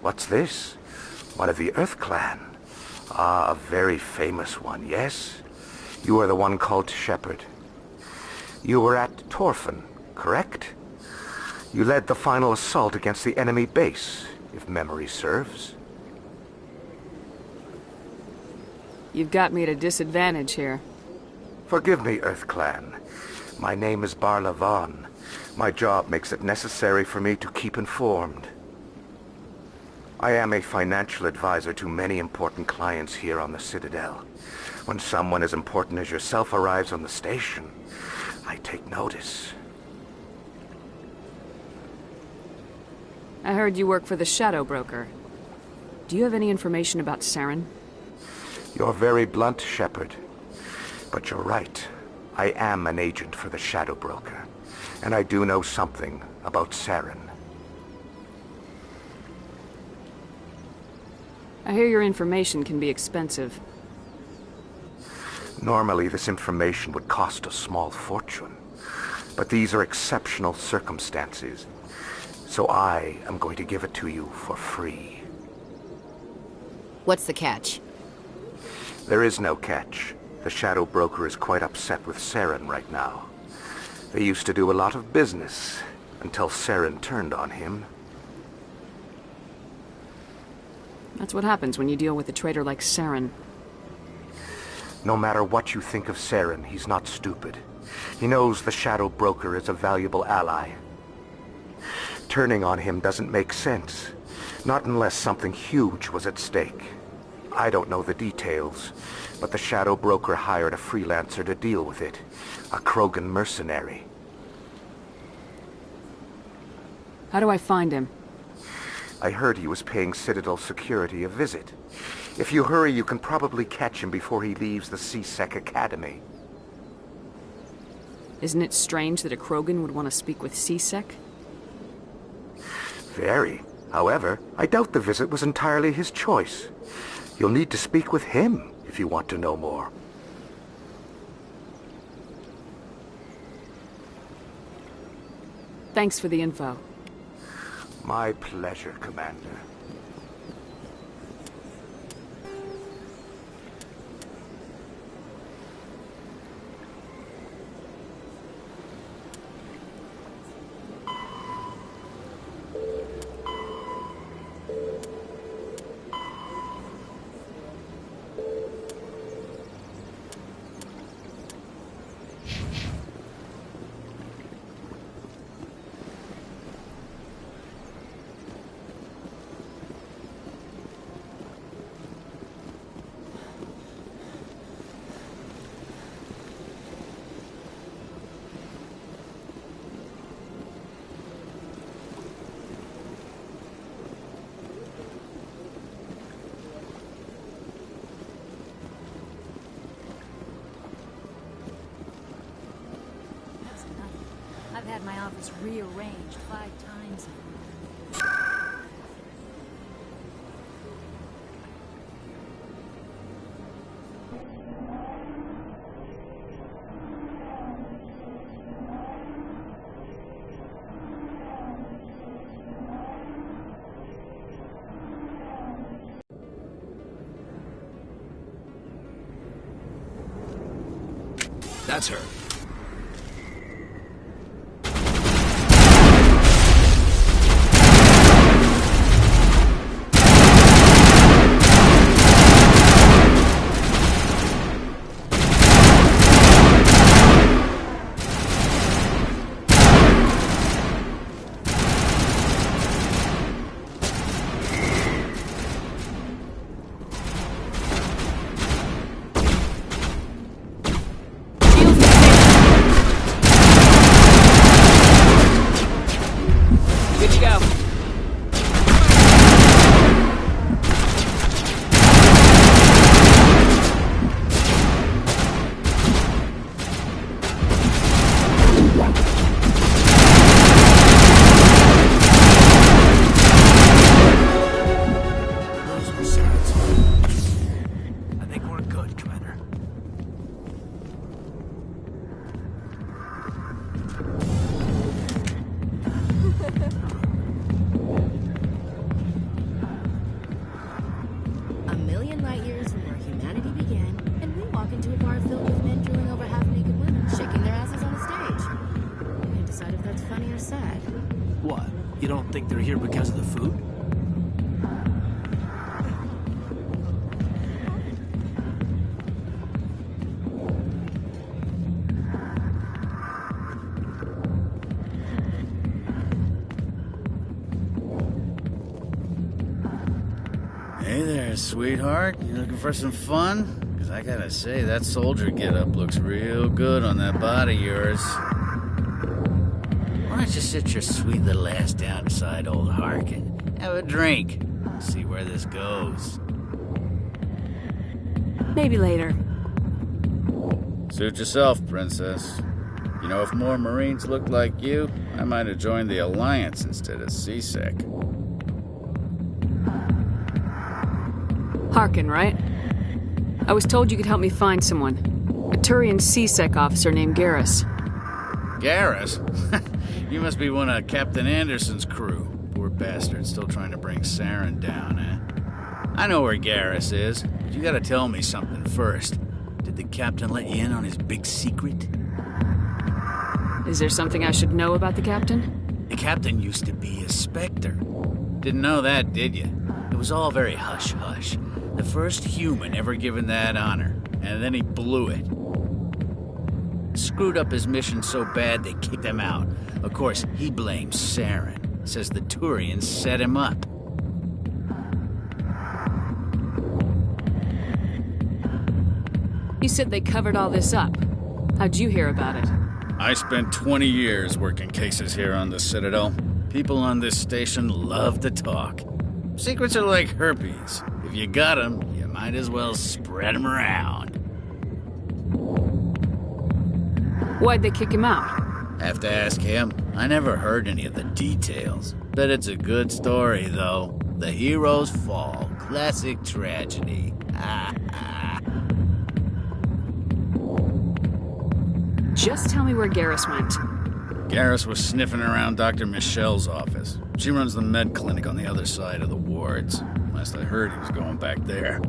What's this? One of the Earth Clan. Ah, a very famous one, yes? You are the one called Shepard. You were at Torfan, correct? You led the final assault against the enemy base, if memory serves. You've got me at a disadvantage here. Forgive me, Earth Clan. My name is Barla Von. My job makes it necessary for me to keep informed. I am a financial advisor to many important clients here on the Citadel. When someone as important as yourself arrives on the station, I take notice. I heard you work for the Shadow Broker. Do you have any information about Saren? You're very blunt, Shepard. But you're right. I am an agent for the Shadow Broker. And I do know something about Saren. I hear your information can be expensive. Normally, this information would cost a small fortune. But these are exceptional circumstances. So I am going to give it to you for free. What's the catch? There is no catch. The Shadow Broker is quite upset with Saren right now. They used to do a lot of business, until Saren turned on him. That's what happens when you deal with a traitor like Saren. No matter what you think of Saren, he's not stupid. He knows the Shadow Broker is a valuable ally. Turning on him doesn't make sense. Not unless something huge was at stake. I don't know the details, but the Shadow Broker hired a freelancer to deal with it. A Krogan mercenary. How do I find him? I heard he was paying Citadel security a visit. If you hurry, you can probably catch him before he leaves the C-Sec Academy. Isn't it strange that a Krogan would want to speak with C-Sec? Very. However, I doubt the visit was entirely his choice. You'll need to speak with him if you want to know more. Thanks for the info. My pleasure, Commander. I've had my office rearranged 5 times. That's her. million light years from where humanity began, and we walk into a bar filled with men drooling over half-naked women, shaking their asses on a stage. You can decide if that's funny or sad. What? You don't think they're here because of the food? Hey there, sweetheart. You looking for some fun? Because I gotta say, that soldier getup looks real good on that body of yours. Why don't you sit your sweet little ass down beside old Harkin? Have a drink. See where this goes. Maybe later. Suit yourself, princess. You know, if more Marines looked like you, I might have joined the Alliance instead of CSEC. Harkin, right? I was told you could help me find someone. A Turian CSEC officer named Garrus. Garrus? You must be one of Captain Anderson's crew. Poor bastard, still trying to bring Saren down, eh? I know where Garrus is, but you gotta tell me something first. Did the captain let you in on his big secret? Is there something I should know about the captain? The captain used to be a Spectre. Didn't know that, did you? It was all very hush-hush. The first human ever given that honor, and then he blew it. Screwed up his mission so bad they kicked him out. Of course, he blames Saren. Says the Turians set him up. You said they covered all this up. How'd you hear about it? I spent 20 years working cases here on the Citadel. People on this station love to talk. Secrets are like herpes. If you got them, you might as well spread them around. Why'd they kick him out? Have to ask him. I never heard any of the details. Bet it's a good story, though. The heroes fall. Classic tragedy. Just tell me where Garrus went. Garrus was sniffing around Dr. Michelle's office. She runs the med clinic on the other side of the wards. Last I heard, he was going back there.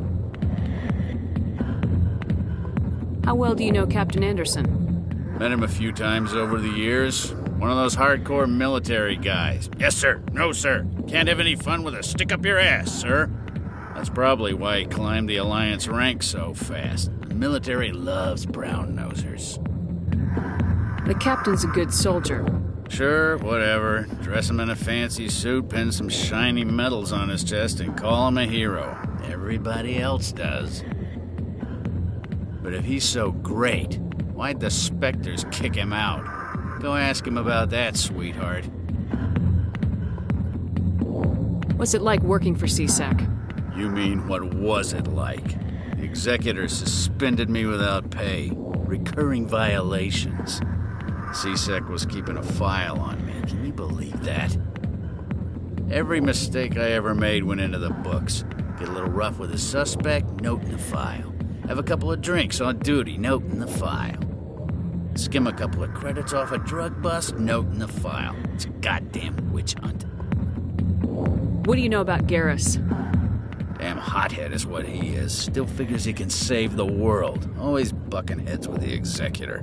How well do you know Captain Anderson? Met him a few times over the years. One of those hardcore military guys. Yes, sir. No, sir. Can't have any fun with a stick up your ass, sir. That's probably why he climbed the Alliance ranks so fast. The military loves brown-nosers. The captain's a good soldier. Sure, whatever. Dress him in a fancy suit, pin some shiny medals on his chest, and call him a hero. Everybody else does. But if he's so great, why'd the Spectres kick him out? Go ask him about that, sweetheart. What's it like working for CSEC? You mean, what was it like? The Executor suspended me without pay. Recurring violations. CSEC was keeping a file on me. Can you believe that? Every mistake I ever made went into the books. Get a little rough with a suspect, note in the file. Have a couple of drinks on duty, note in the file. Skim a couple of credits off a drug bust, note in the file. It's a goddamn witch hunt. What do you know about Garrus? Damn hothead is what he is. Still figures he can save the world. Always bucking heads with the Executor.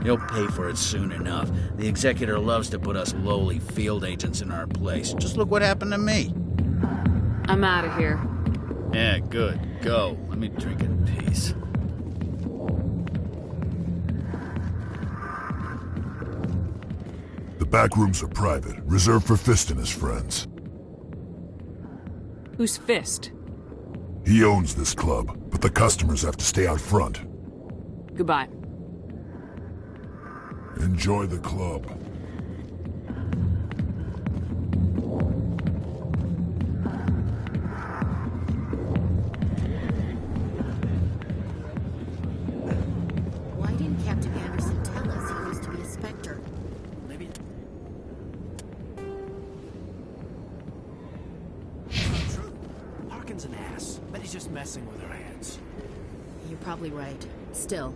He'll pay for it soon enough. The Executor loves to put us lowly field agents in our place. Just look what happened to me. I'm out of here. Yeah, good. Go. Let me drink in peace. The back rooms are private, reserved for Fist and his friends. Who's Fist? He owns this club, but the customers have to stay out front. Goodbye. Enjoy the club. Why didn't Captain Anderson tell us he used to be a Spectre? Maybe... True. Harkin's an ass. Bet he's just messing with our heads. You're probably right. Still.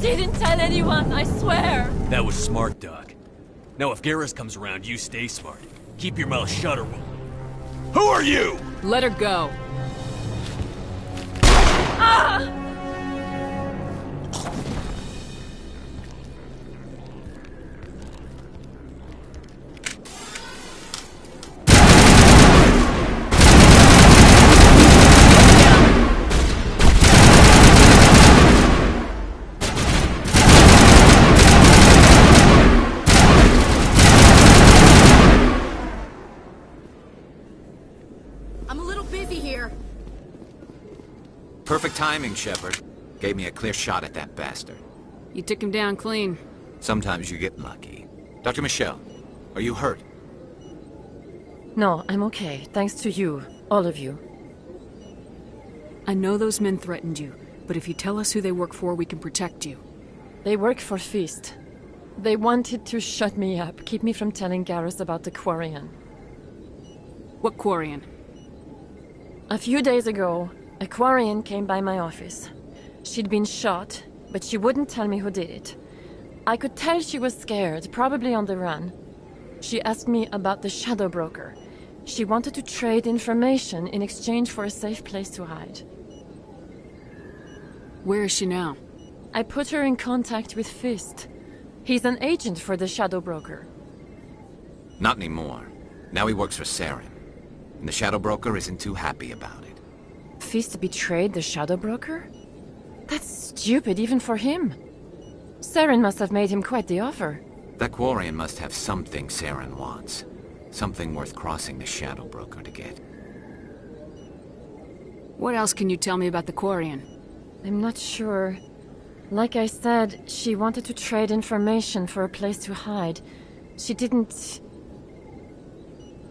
didn't tell anyone, I swear! That was smart, Doc. Now if Garrus comes around, you stay smart. Keep your mouth shut or we'll... Who are you? Let her go. Ah! I'm a little busy here. Perfect timing, Shepard. Gave me a clear shot at that bastard. You took him down clean. Sometimes you get lucky. Dr. Michelle, are you hurt? No, I'm okay. Thanks to you. All of you. I know those men threatened you, but if you tell us who they work for, we can protect you. They work for Fist. They wanted to shut me up, keep me from telling Garrus about the Quarian. What Quarian? A few days ago, a Quarian came by my office. She'd been shot, but she wouldn't tell me who did it. I could tell she was scared, probably on the run. She asked me about the Shadow Broker. She wanted to trade information in exchange for a safe place to hide. Where is she now? I put her in contact with Fist. He's an agent for the Shadow Broker. Not anymore. Now he works for Saren. And the Shadow Broker isn't too happy about it. Fist betrayed the Shadow Broker? That's stupid even for him. Saren must have made him quite the offer. That Quarian must have something Saren wants. Something worth crossing the Shadow Broker to get. What else can you tell me about the Quarian? I'm not sure. Like I said, she wanted to trade information for a place to hide. She didn't...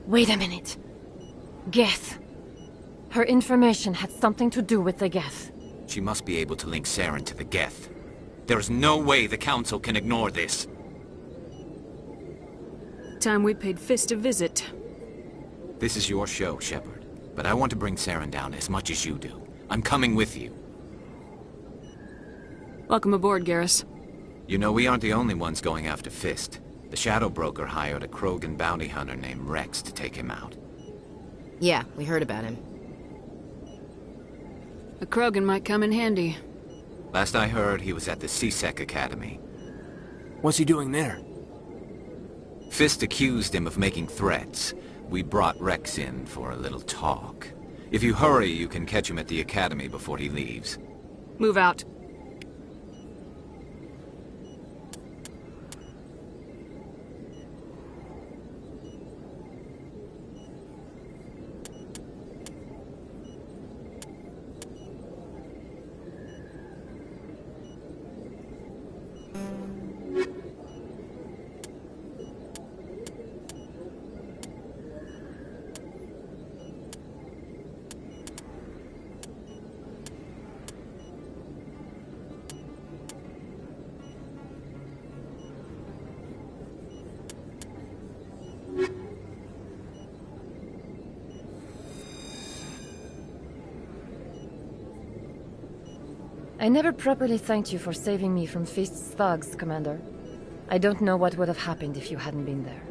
Wait a minute. Geth. Her information had something to do with the Geth. She must be able to link Saren to the Geth. There is no way the Council can ignore this. Time we paid Fist a visit. This is your show, Shepard. But I want to bring Saren down as much as you do. I'm coming with you. Welcome aboard, Garrus. You know, we aren't the only ones going after Fist. The Shadow Broker hired a Krogan bounty hunter named Rex to take him out. Yeah, we heard about him. A Krogan might come in handy. Last I heard, he was at the C-Sec Academy. What's he doing there? Fist accused him of making threats. We brought Rex in for a little talk. If you hurry, you can catch him at the Academy before he leaves. Move out. I never properly thanked you for saving me from Fist's thugs, Commander. I don't know what would have happened if you hadn't been there.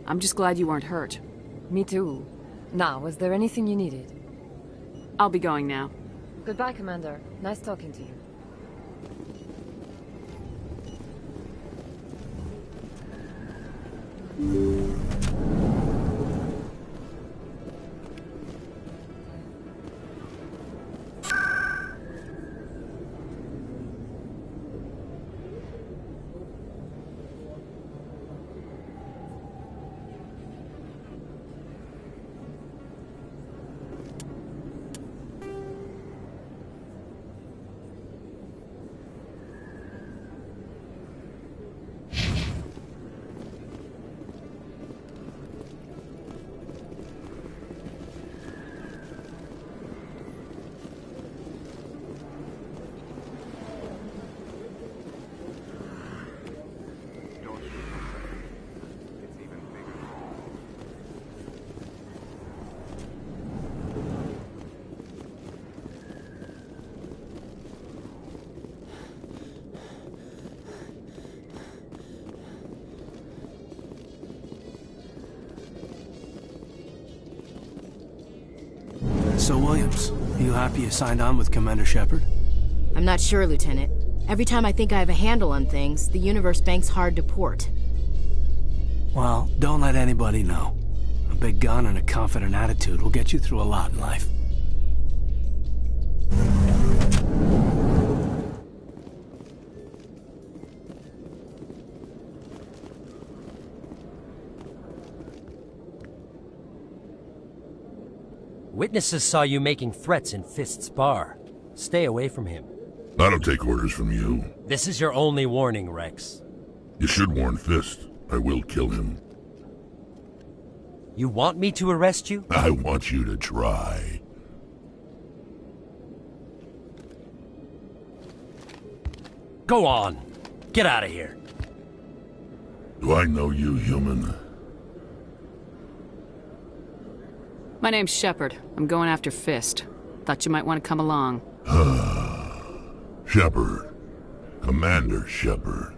I'm just glad you weren't hurt. Me too. Now, was there anything you needed? I'll be going now. Goodbye, Commander. Nice talking to you. So, Williams, you happy you signed on with Commander Shepard? I'm not sure, Lieutenant. Every time I think I have a handle on things, the universe banks hard to port. Well, don't let anybody know. A big gun and a confident attitude will get you through a lot in life. Witnesses saw you making threats in Fist's bar. Stay away from him. I don't take orders from you. This is your only warning, Rex. You should warn Fist. I will kill him. You want me to arrest you? I want you to try. Go on. Get out of here. Do I know you, human? My name's Shepard. I'm going after Fist. Thought you might want to come along. Shepard. Commander Shepard.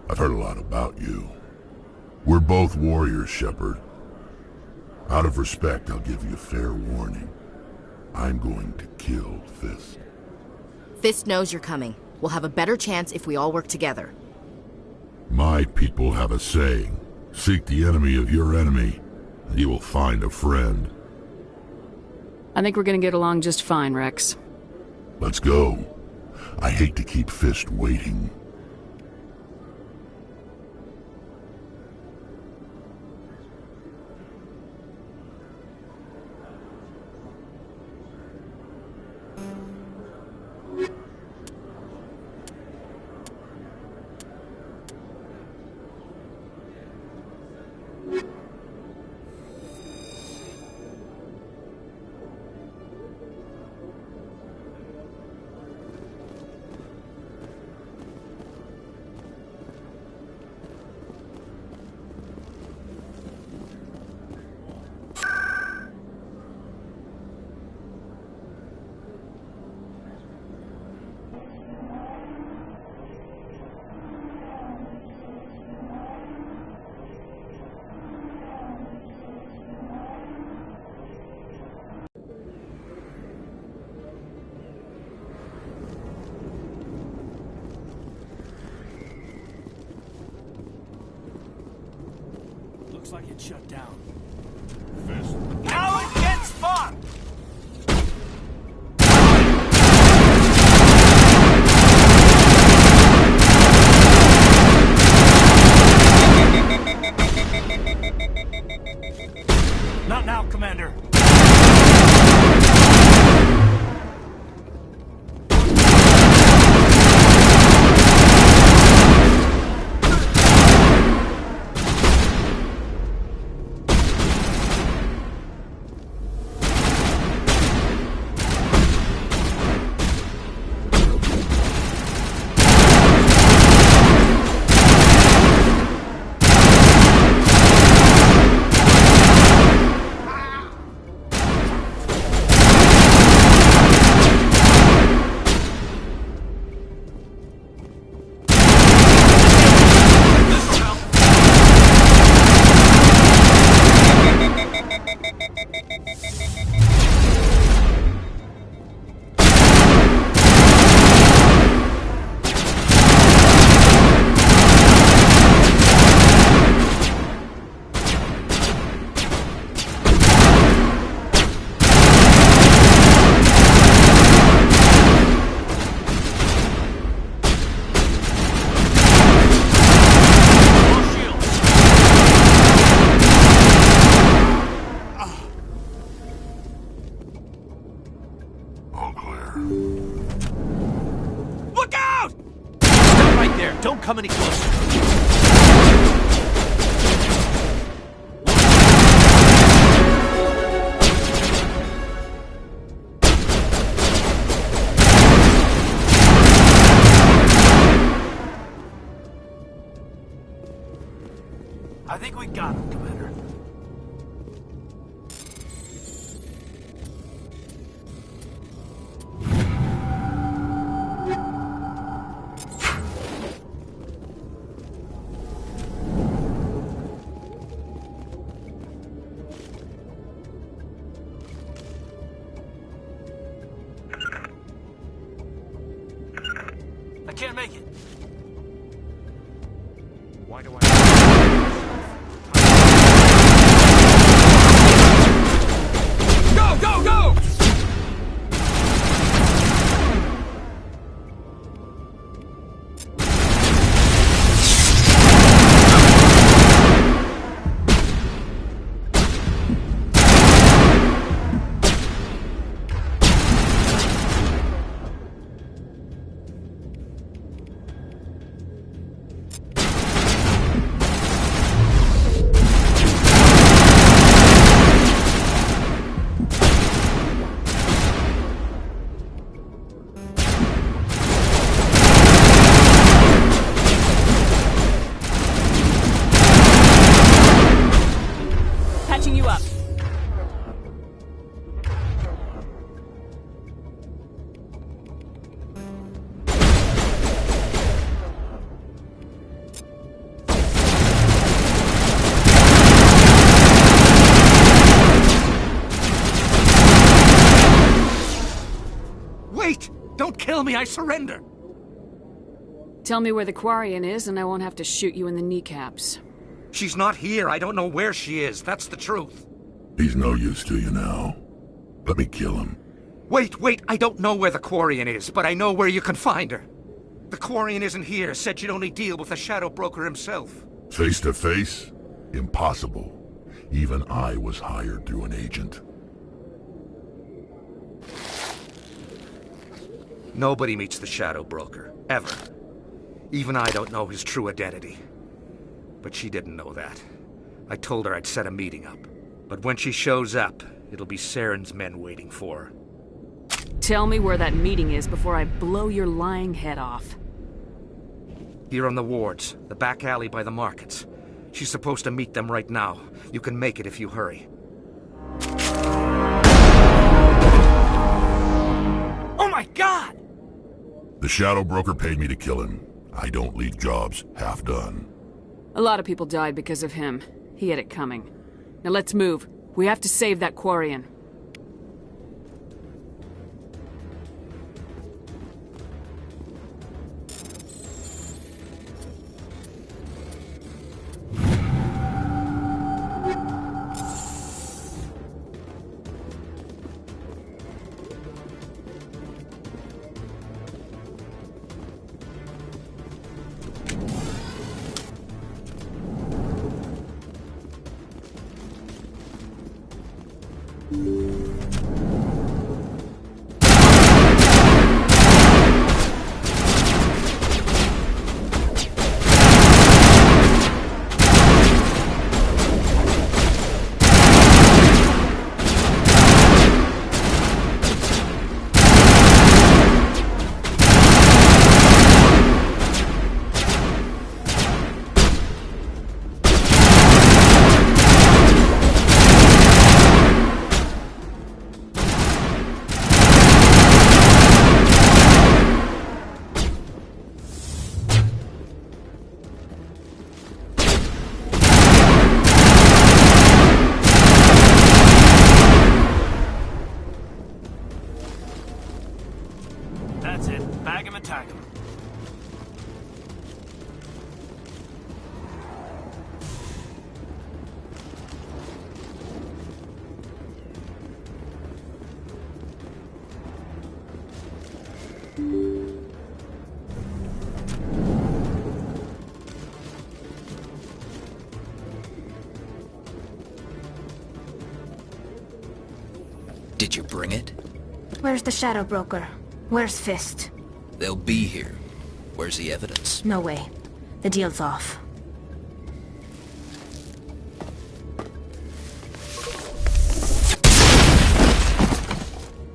I've heard a lot about you. We're both warriors, Shepard. Out of respect, I'll give you a fair warning. I'm going to kill Fist. Fist knows you're coming. We'll have a better chance if we all work together. My people have a saying. Seek the enemy of your enemy, and you will find a friend. I think we're gonna get along just fine, Rex. Let's go. I hate to keep Fist waiting. Looks like it's shut down. Fist. Now it gets fun! Not now, Commander. All clear. Look out! Stop right there. Don't come any closer. I think we got him, Commander. I can't make it. Why do I... Go, go, go! Patching you up. Wait! Don't kill me, I surrender! Tell me where the Quarian is and I won't have to shoot you in the kneecaps. She's not here. I don't know where she is. That's the truth. He's no use to you now. Let me kill him. Wait! I don't know where the Quarian is, but I know where you can find her. The Quarian isn't here. Said she'd only deal with the Shadow Broker himself. Face to face? Impossible. Even I was hired through an agent. Nobody meets the Shadow Broker. Ever. Even I don't know his true identity. But she didn't know that. I told her I'd set a meeting up. But when she shows up, it'll be Saren's men waiting for her. Tell me where that meeting is before I blow your lying head off. Here on the wards, the back alley by the markets. She's supposed to meet them right now. You can make it if you hurry. Oh my God! The Shadow Broker paid me to kill him. I don't leave jobs half done. A lot of people died because of him. He had it coming. Now let's move. We have to save that Quarian. That's it. Bag him and tag him. Did you bring it? Where's the Shadow Broker? Where's Fist? They'll be here. Where's the evidence? No way. The deal's off.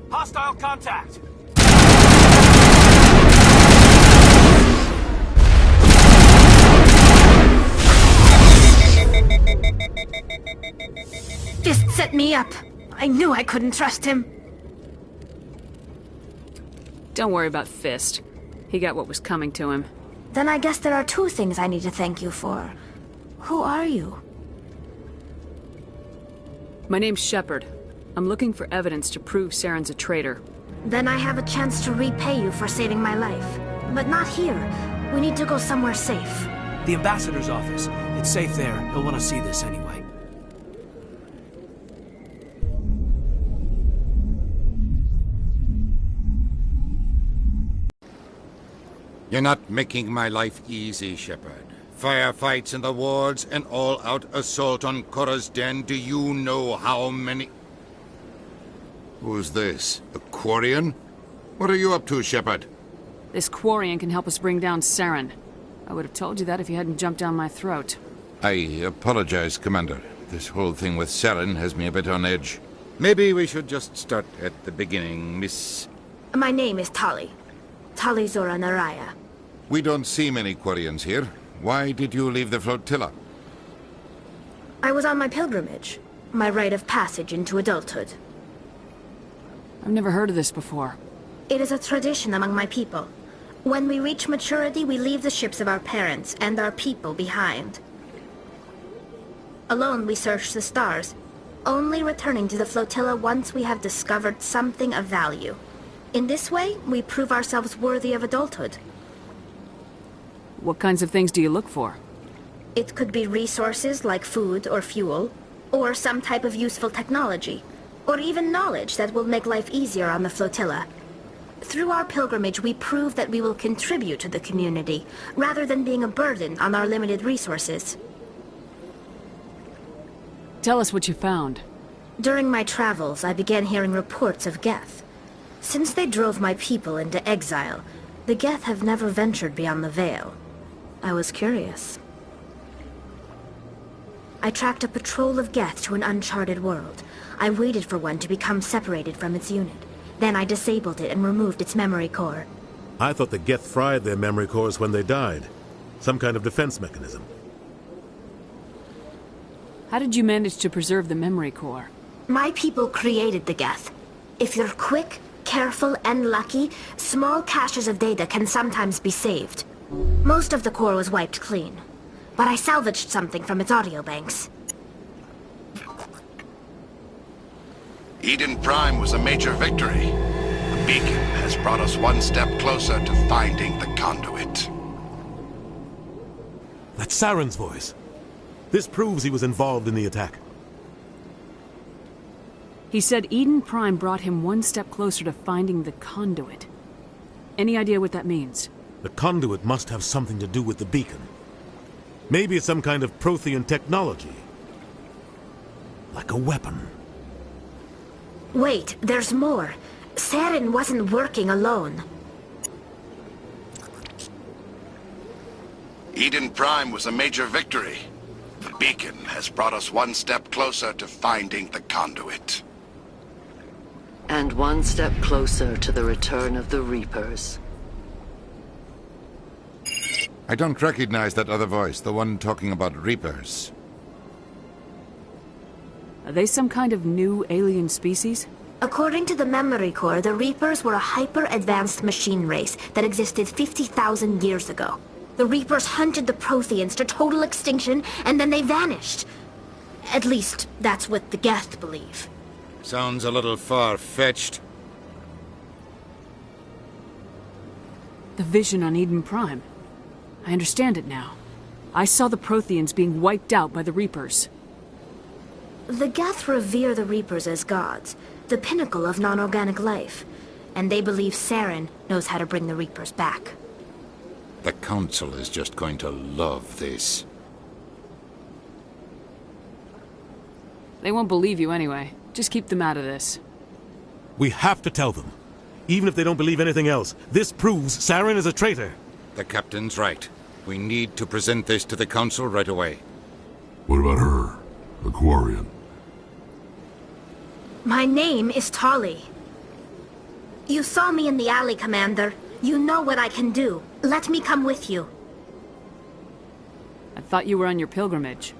Hostile contact! Fist set me up. I knew I couldn't trust him. Don't worry about Fist. He got what was coming to him. Then I guess there are two things I need to thank you for. Who are you? My name's Shepard. I'm looking for evidence to prove Saren's a traitor. Then I have a chance to repay you for saving my life. But not here. We need to go somewhere safe. The ambassador's office. It's safe there. He'll want to see this anyway. You're not making my life easy, Shepard. Firefights in the wards, an all-out assault on Korra's den. Do you know how many... Who's this? The Quarian? What are you up to, Shepard? This Quarian can help us bring down Saren. I would have told you that if you hadn't jumped down my throat. I apologize, Commander. This whole thing with Saren has me a bit on edge. Maybe we should just start at the beginning, Miss... My name is Tali. Tali Zora Naraya. We don't see many Quarians here. Why did you leave the flotilla? I was on my pilgrimage. My rite of passage into adulthood. I've never heard of this before. It is a tradition among my people. When we reach maturity, we leave the ships of our parents and our people behind. Alone, we search the stars, only returning to the flotilla once we have discovered something of value. In this way, we prove ourselves worthy of adulthood. What kinds of things do you look for? It could be resources like food or fuel, or some type of useful technology, or even knowledge that will make life easier on the flotilla. Through our pilgrimage, we prove that we will contribute to the community, rather than being a burden on our limited resources. Tell us what you found. During my travels, I began hearing reports of Geth. Since they drove my people into exile, the Geth have never ventured beyond the Veil. I was curious. I tracked a patrol of Geth to an uncharted world. I waited for one to become separated from its unit. Then I disabled it and removed its memory core. I thought the Geth fried their memory cores when they died. Some kind of defense mechanism. How did you manage to preserve the memory core? My people created the Geth. If you're quick, careful, and lucky, small caches of data can sometimes be saved. Most of the core was wiped clean, but I salvaged something from its audio banks. Eden Prime was a major victory. The beacon has brought us one step closer to finding the conduit. That's Saren's voice. This proves he was involved in the attack. He said Eden Prime brought him one step closer to finding the conduit. Any idea what that means? The conduit must have something to do with the beacon. Maybe it's some kind of Prothean technology. Like a weapon. Wait, there's more. Saren wasn't working alone. Eden Prime was a major victory. The beacon has brought us one step closer to finding the conduit. And one step closer to the return of the Reapers. I don't recognize that other voice, the one talking about Reapers. Are they some kind of new alien species? According to the memory core, the Reapers were a hyper-advanced machine race that existed 50,000 years ago. The Reapers hunted the Protheans to total extinction, and then they vanished. At least, that's what the Geth believe. Sounds a little far-fetched. The vision on Eden Prime. I understand it now. I saw the Protheans being wiped out by the Reapers. The Geth revere the Reapers as gods, the pinnacle of non-organic life, and they believe Saren knows how to bring the Reapers back. The Council is just going to love this. They won't believe you anyway. Just keep them out of this. We have to tell them. Even if they don't believe anything else, this proves Saren is a traitor. The Captain's right. We need to present this to the Council right away. What about her? The Quarian? My name is Tali. You saw me in the alley, Commander. You know what I can do. Let me come with you. I thought you were on your pilgrimage.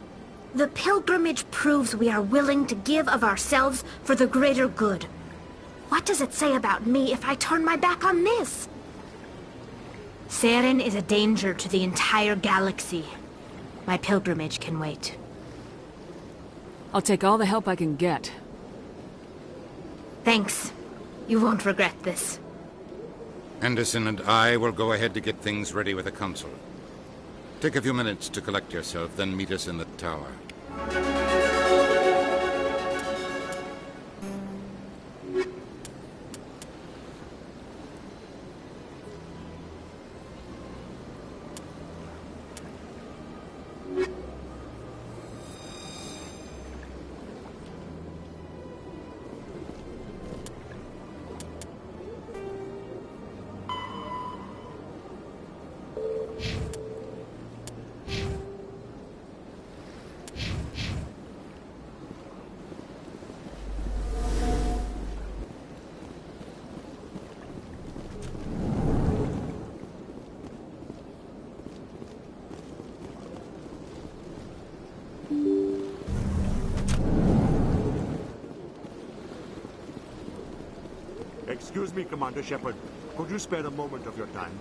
The pilgrimage proves we are willing to give of ourselves for the greater good. What does it say about me if I turn my back on this? Saren is a danger to the entire galaxy. My pilgrimage can wait. I'll take all the help I can get. Thanks. You won't regret this. Anderson and I will go ahead to get things ready with the Council. Take a few minutes to collect yourself, then meet us in the tower. Excuse me, Commander Shepard. Could you spare a moment of your time?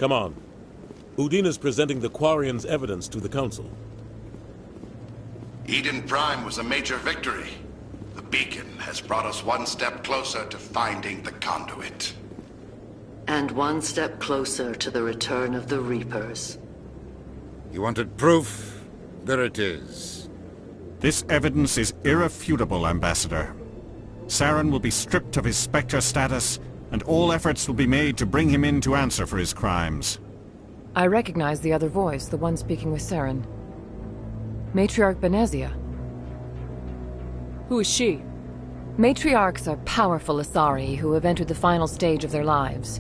Come on. Udine is presenting the Quarians' evidence to the Council. Eden Prime was a major victory. The beacon has brought us one step closer to finding the conduit. And one step closer to the return of the Reapers. You wanted proof? There it is. This evidence is irrefutable, Ambassador. Saren will be stripped of his Spectre status, and all efforts will be made to bring him in to answer for his crimes. I recognize the other voice, the one speaking with Saren. Matriarch Benezia. Who is she? Matriarchs are powerful Asari who have entered the final stage of their lives.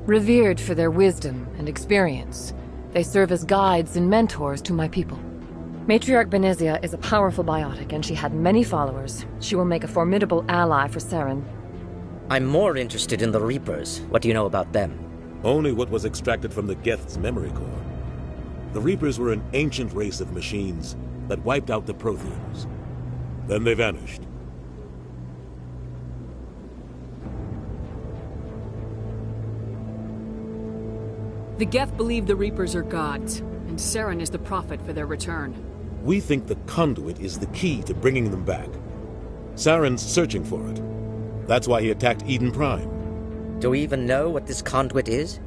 Revered for their wisdom and experience, they serve as guides and mentors to my people. Matriarch Benezia is a powerful biotic, and she had many followers. She will make a formidable ally for Saren. I'm more interested in the Reapers. What do you know about them? Only what was extracted from the Geth's memory core. The Reapers were an ancient race of machines that wiped out the Protheans. Then they vanished. The Geth believe the Reapers are gods, and Saren is the prophet for their return. We think the conduit is the key to bringing them back. Saren's searching for it. That's why he attacked Eden Prime. Do we even know what this conduit is?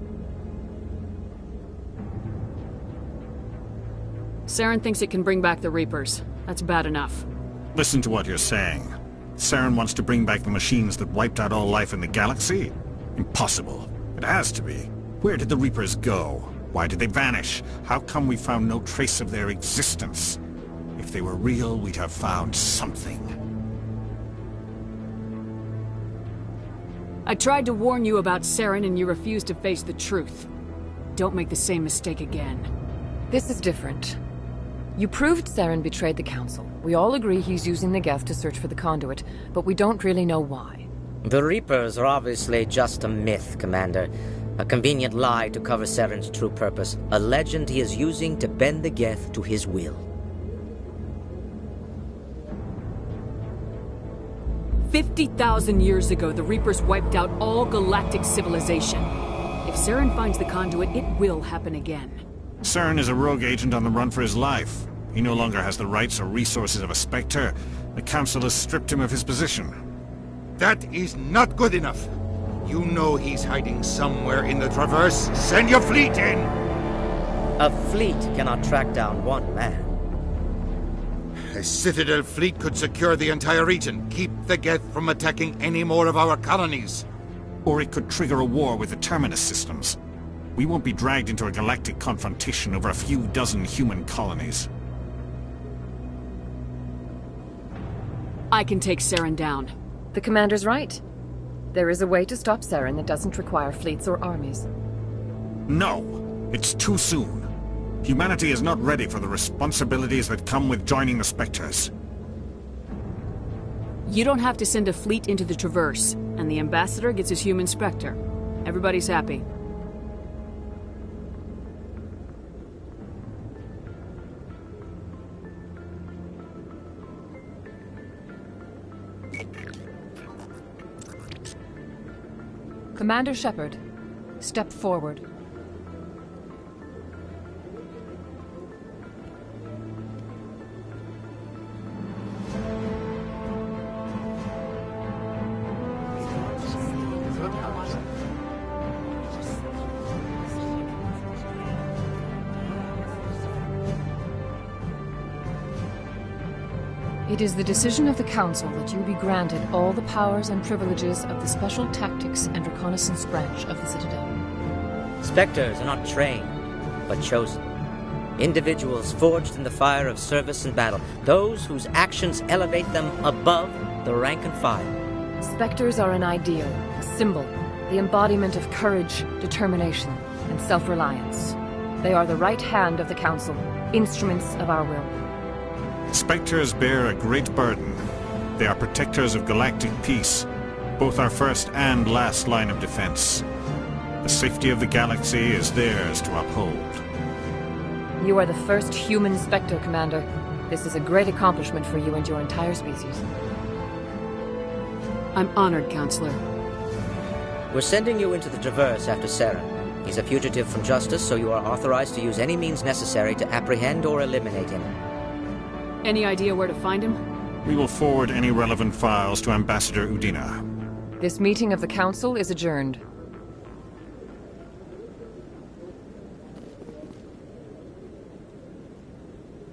Saren thinks it can bring back the Reapers. That's bad enough. Listen to what you're saying. Saren wants to bring back the machines that wiped out all life in the galaxy? Impossible. It has to be. Where did the Reapers go? Why did they vanish? How come we found no trace of their existence? If they were real, we'd have found something. I tried to warn you about Saren and you refused to face the truth. Don't make the same mistake again. This is different. You proved Saren betrayed the Council. We all agree he's using the Geth to search for the conduit, but we don't really know why. The Reapers are obviously just a myth, Commander. A convenient lie to cover Saren's true purpose. A legend he is using to bend the Geth to his will. 50,000 years ago, the Reapers wiped out all galactic civilization. If Saren finds the conduit, it will happen again. Saren is a rogue agent on the run for his life. He no longer has the rights or resources of a Spectre. The Council has stripped him of his position. That is not good enough. You know he's hiding somewhere in the Traverse. Send your fleet in! A fleet cannot track down one man. A Citadel fleet could secure the entire region, keep the Geth from attacking any more of our colonies. Or it could trigger a war with the Terminus systems. We won't be dragged into a galactic confrontation over a few dozen human colonies. I can take Saren down. The Commander's right. There is a way to stop Saren that doesn't require fleets or armies. No! It's too soon. Humanity is not ready for the responsibilities that come with joining the Spectres. You don't have to send a fleet into the Traverse, and the Ambassador gets his human Spectre. Everybody's happy. Commander Shepard, step forward. It is the decision of the Council that you be granted all the powers and privileges of the Special Tactics and Reconnaissance Branch of the Citadel. Spectres are not trained, but chosen. Individuals forged in the fire of service and battle. Those whose actions elevate them above the rank and file. Spectres are an ideal, a symbol, the embodiment of courage, determination, and self-reliance. They are the right hand of the Council, instruments of our will. Spectres bear a great burden. They are protectors of galactic peace, both our first and last line of defense. The safety of the galaxy is theirs to uphold. You are the first human Spectre, Commander. This is a great accomplishment for you and your entire species. I'm honored, Counselor. We're sending you into the Traverse after Saren. He's a fugitive from justice, so you are authorized to use any means necessary to apprehend or eliminate him. Any idea where to find him? We will forward any relevant files to Ambassador Udina. This meeting of the Council is adjourned.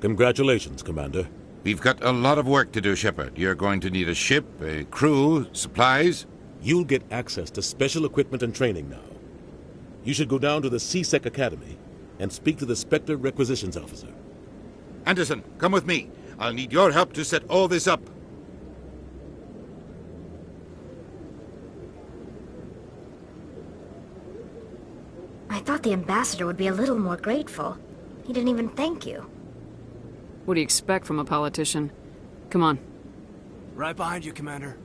Congratulations, Commander. We've got a lot of work to do, Shepard. You're going to need a ship, a crew, supplies. You'll get access to special equipment and training now. You should go down to the C-Sec Academy and speak to the Spectre Requisitions Officer. Anderson, come with me. I'll need your help to set all this up. I thought the ambassador would be a little more grateful. He didn't even thank you. What do you expect from a politician? Come on. Right behind you, Commander.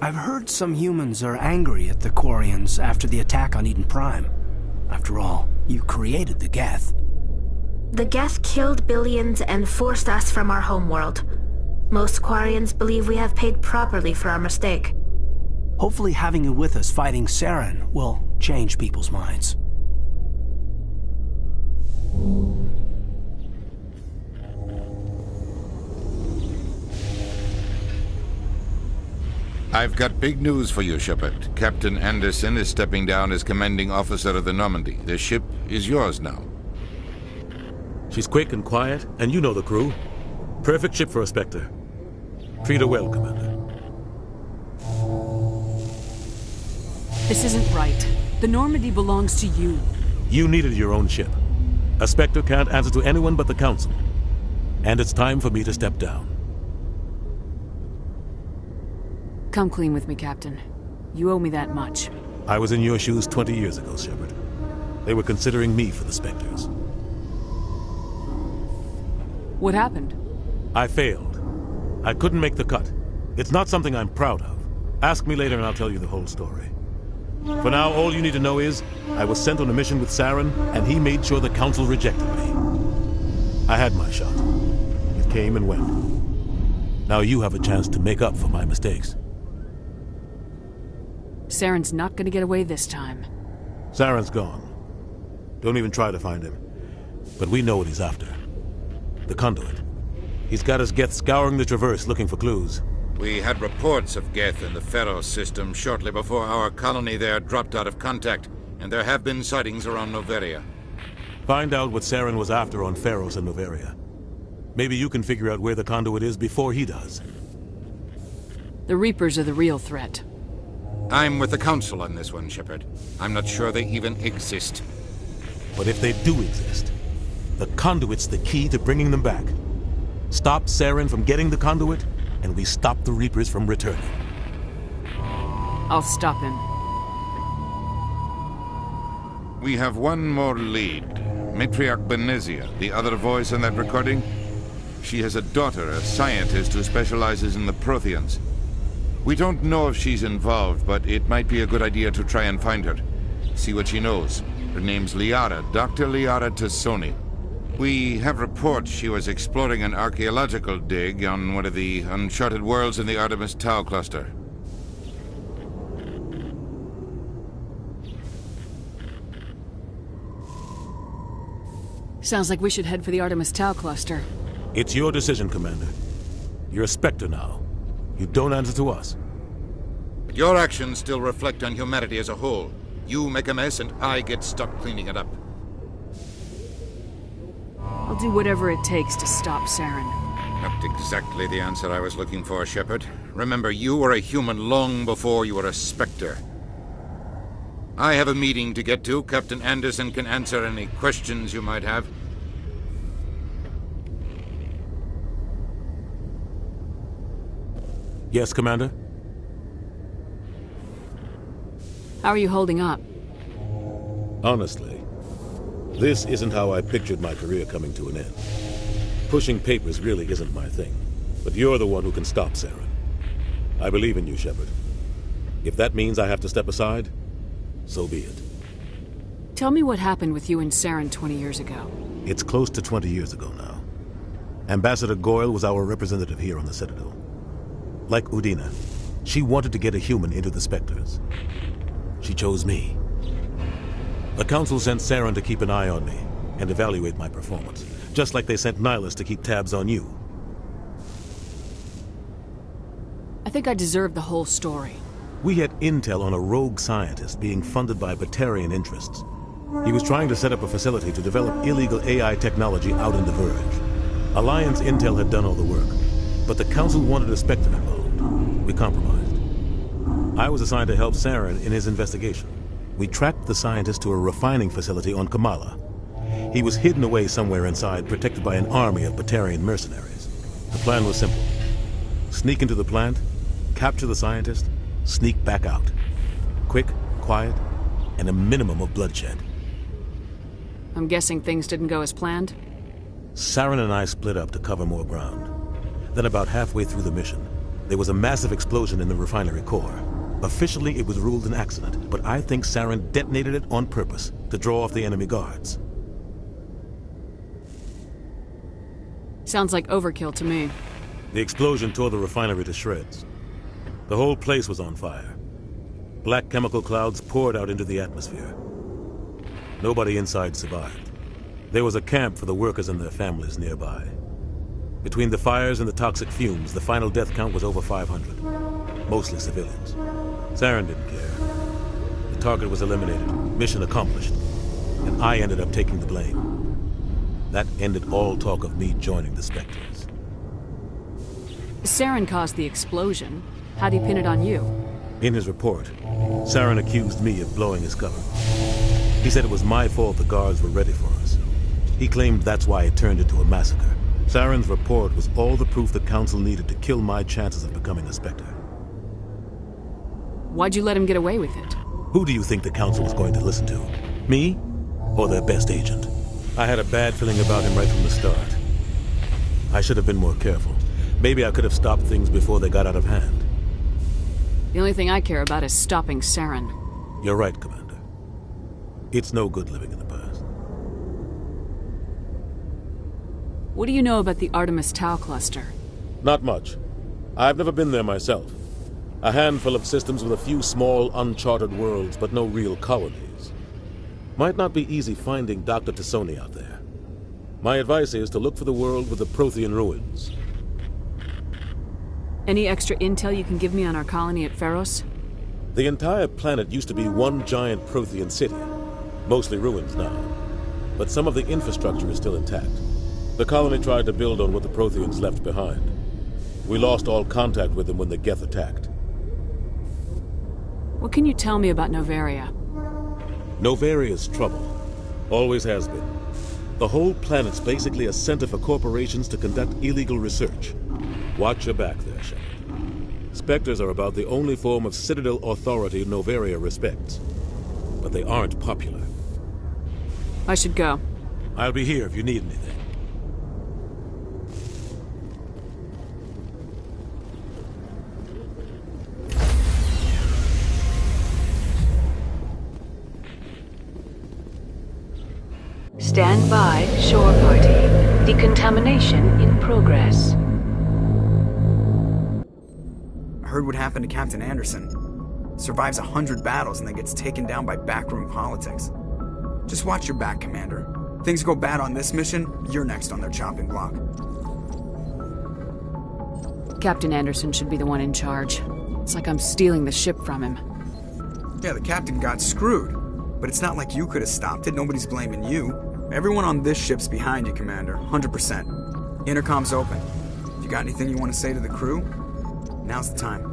I've heard some humans are angry at the Quarians after the attack on Eden Prime. After all, you created the Geth. The Geth killed billions and forced us from our homeworld. Most Quarians believe we have paid properly for our mistake. Hopefully having you with us fighting Saren will change people's minds. I've got big news for you, Shepard. Captain Anderson is stepping down as commanding officer of the Normandy. The ship is yours now. She's quick and quiet, and you know the crew. Perfect ship for a Spectre. Treat her well, Commander. This isn't right. The Normandy belongs to you. You needed your own ship. A Spectre can't answer to anyone but the Council. And it's time for me to step down. Come clean with me, Captain. You owe me that much. I was in your shoes 20 years ago, Shepard. They were considering me for the Spectres. What happened? I failed. I couldn't make the cut. It's not something I'm proud of. Ask me later and I'll tell you the whole story. For now, all you need to know is, I was sent on a mission with Saren, and he made sure the Council rejected me. I had my shot. It came and went. Now you have a chance to make up for my mistakes. Saren's not gonna get away this time. Saren's gone. Don't even try to find him. But we know what he's after. The conduit. He's got his Geth scouring the Traverse looking for clues. We had reports of Geth in the Pharos system shortly before our colony there dropped out of contact, and there have been sightings around Noveria. Find out what Saren was after on Pharos and Noveria. Maybe you can figure out where the conduit is before he does. The Reapers are the real threat. I'm with the Council on this one, Shepard. I'm not sure they even exist. But if they do exist, the conduit's the key to bringing them back. Stop Saren from getting the conduit, and we stop the Reapers from returning. I'll stop him. We have one more lead. Matriarch Benezia, the other voice in that recording. She has a daughter, a scientist who specializes in the Protheans. We don't know if she's involved, but it might be a good idea to try and find her. See what she knows. Her name's Liara, Dr. Liara Tassoni. We have reports she was exploring an archaeological dig on one of the uncharted worlds in the Artemis Tau cluster. Sounds like we should head for the Artemis Tau cluster. It's your decision, Commander. You're a Spectre now. You don't answer to us. But your actions still reflect on humanity as a whole. You make a mess and I get stuck cleaning it up. I'll do whatever it takes to stop Saren. Not exactly the answer I was looking for, Shepard. Remember, you were a human long before you were a Spectre. I have a meeting to get to. Captain Anderson can answer any questions you might have. Yes, Commander? How are you holding up? Honestly, this isn't how I pictured my career coming to an end. Pushing papers really isn't my thing, but you're the one who can stop Saren. I believe in you, Shepard. If that means I have to step aside, so be it. Tell me what happened with you and Saren 20 years ago. It's close to 20 years ago now. Ambassador Goyle was our representative here on the Citadel. Like Udina, she wanted to get a human into the Spectres. She chose me. The Council sent Saren to keep an eye on me and evaluate my performance, just like they sent Nihilus to keep tabs on you. I think I deserve the whole story. We had intel on a rogue scientist being funded by Batarian interests. He was trying to set up a facility to develop illegal AI technology out in the Verge. Alliance intel had done all the work, but the Council wanted a Spectre involved. We compromised. I was assigned to help Saren in his investigation. We tracked the scientist to a refining facility on Kamala. He was hidden away somewhere inside, protected by an army of Batarian mercenaries. The plan was simple. Sneak into the plant, capture the scientist, sneak back out. Quick, quiet, and a minimum of bloodshed. I'm guessing things didn't go as planned? Saren and I split up to cover more ground. Then about halfway through the mission, there was a massive explosion in the refinery core. Officially, it was ruled an accident, but I think Saren detonated it on purpose to draw off the enemy guards. Sounds like overkill to me. The explosion tore the refinery to shreds. The whole place was on fire. Black chemical clouds poured out into the atmosphere. Nobody inside survived. There was a camp for the workers and their families nearby. Between the fires and the toxic fumes, the final death count was over 500. Mostly civilians. Saren didn't care. The target was eliminated, mission accomplished, and I ended up taking the blame. That ended all talk of me joining the Spectres. Saren caused the explosion. How'd he pin it on you? In his report, Saren accused me of blowing his cover. He said it was my fault the guards were ready for us. He claimed that's why it turned into a massacre. Saren's report was all the proof the Council needed to kill my chances of becoming a Spectre. Why'd you let him get away with it? Who do you think the Council was going to listen to? Me? Or their best agent? I had a bad feeling about him right from the start. I should have been more careful. Maybe I could have stopped things before they got out of hand. The only thing I care about is stopping Saren. You're right, Commander. It's no good living in the past. What do you know about the Artemis Tau cluster? Not much. I've never been there myself. A handful of systems with a few small, uncharted worlds, but no real colonies. Might not be easy finding Dr. T'Soni out there. My advice is to look for the world with the Prothean ruins. Any extra intel you can give me on our colony at Pharos? The entire planet used to be one giant Prothean city. Mostly ruins now. But some of the infrastructure is still intact. The colony tried to build on what the Protheans left behind. We lost all contact with them when the Geth attacked. What can you tell me about Noveria? Novaria's trouble. Always has been. The whole planet's basically a center for corporations to conduct illegal research. Watch your back there, Shepard. Spectres are about the only form of Citadel authority Noveria respects. But they aren't popular. I should go. I'll be here if you need anything. Stand by, shore party. Decontamination in progress. I heard what happened to Captain Anderson. Survives 100 battles and then gets taken down by backroom politics. Just watch your back, Commander. Things go bad on this mission, you're next on their chopping block. Captain Anderson should be the one in charge. It's like I'm stealing the ship from him. Yeah, the captain got screwed. But it's not like you could have stopped it. Nobody's blaming you. Everyone on this ship's behind you, Commander. 100%. Intercom's open. If you got anything you want to say to the crew, now's the time.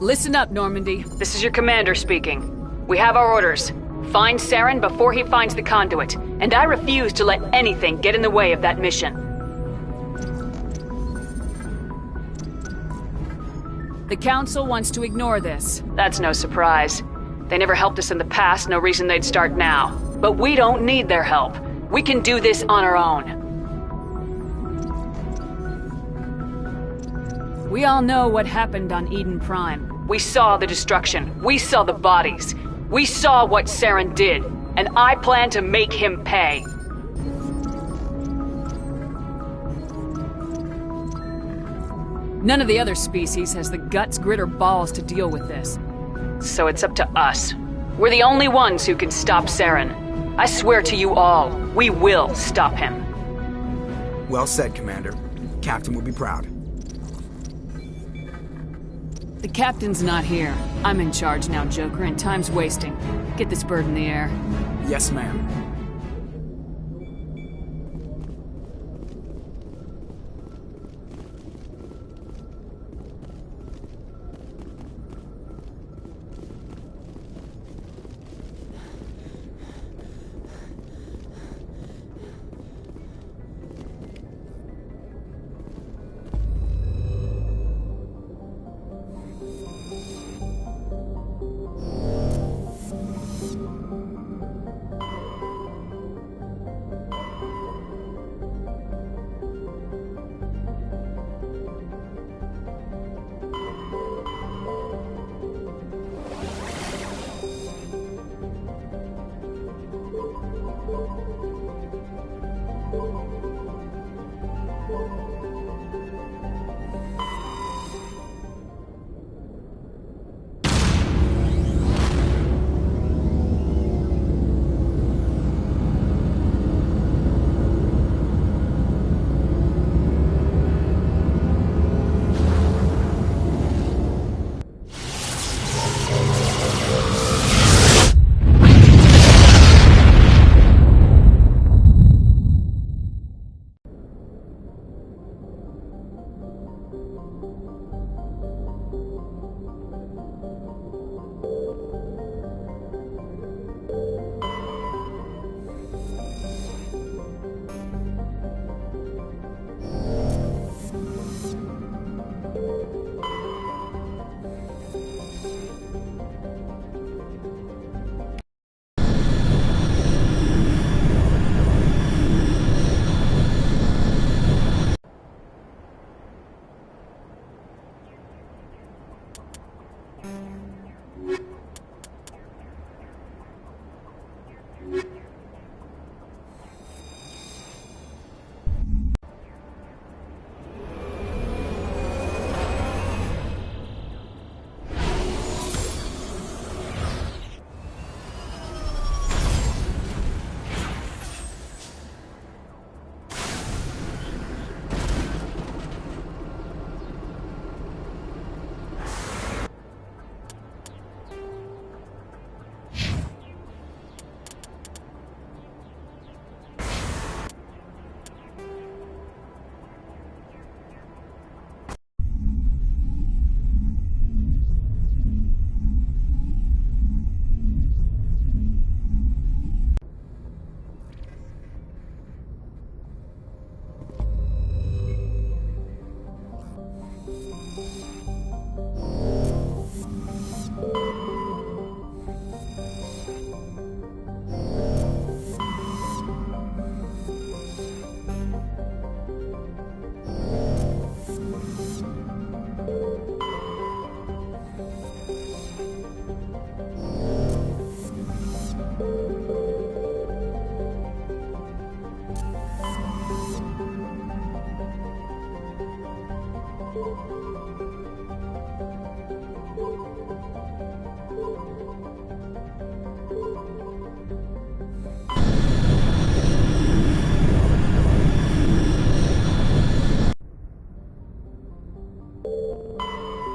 Listen up, Normandy. This is your commander speaking. We have our orders. Find Saren before he finds the conduit, and I refuse to let anything get in the way of that mission. The Council wants to ignore this. That's no surprise. They never helped us in the past, no reason they'd start now. But we don't need their help. We can do this on our own. We all know what happened on Eden Prime. We saw the destruction. We saw the bodies. We saw what Saren did. And I plan to make him pay. None of the other species has the guts, grit, or balls to deal with this. So it's up to us. We're the only ones who can stop Saren. I swear to you all, we will stop him. Well said, Commander. Captain will be proud. The captain's not here. I'm in charge now, Joker, and time's wasting. Get this bird in the air. Yes, ma'am.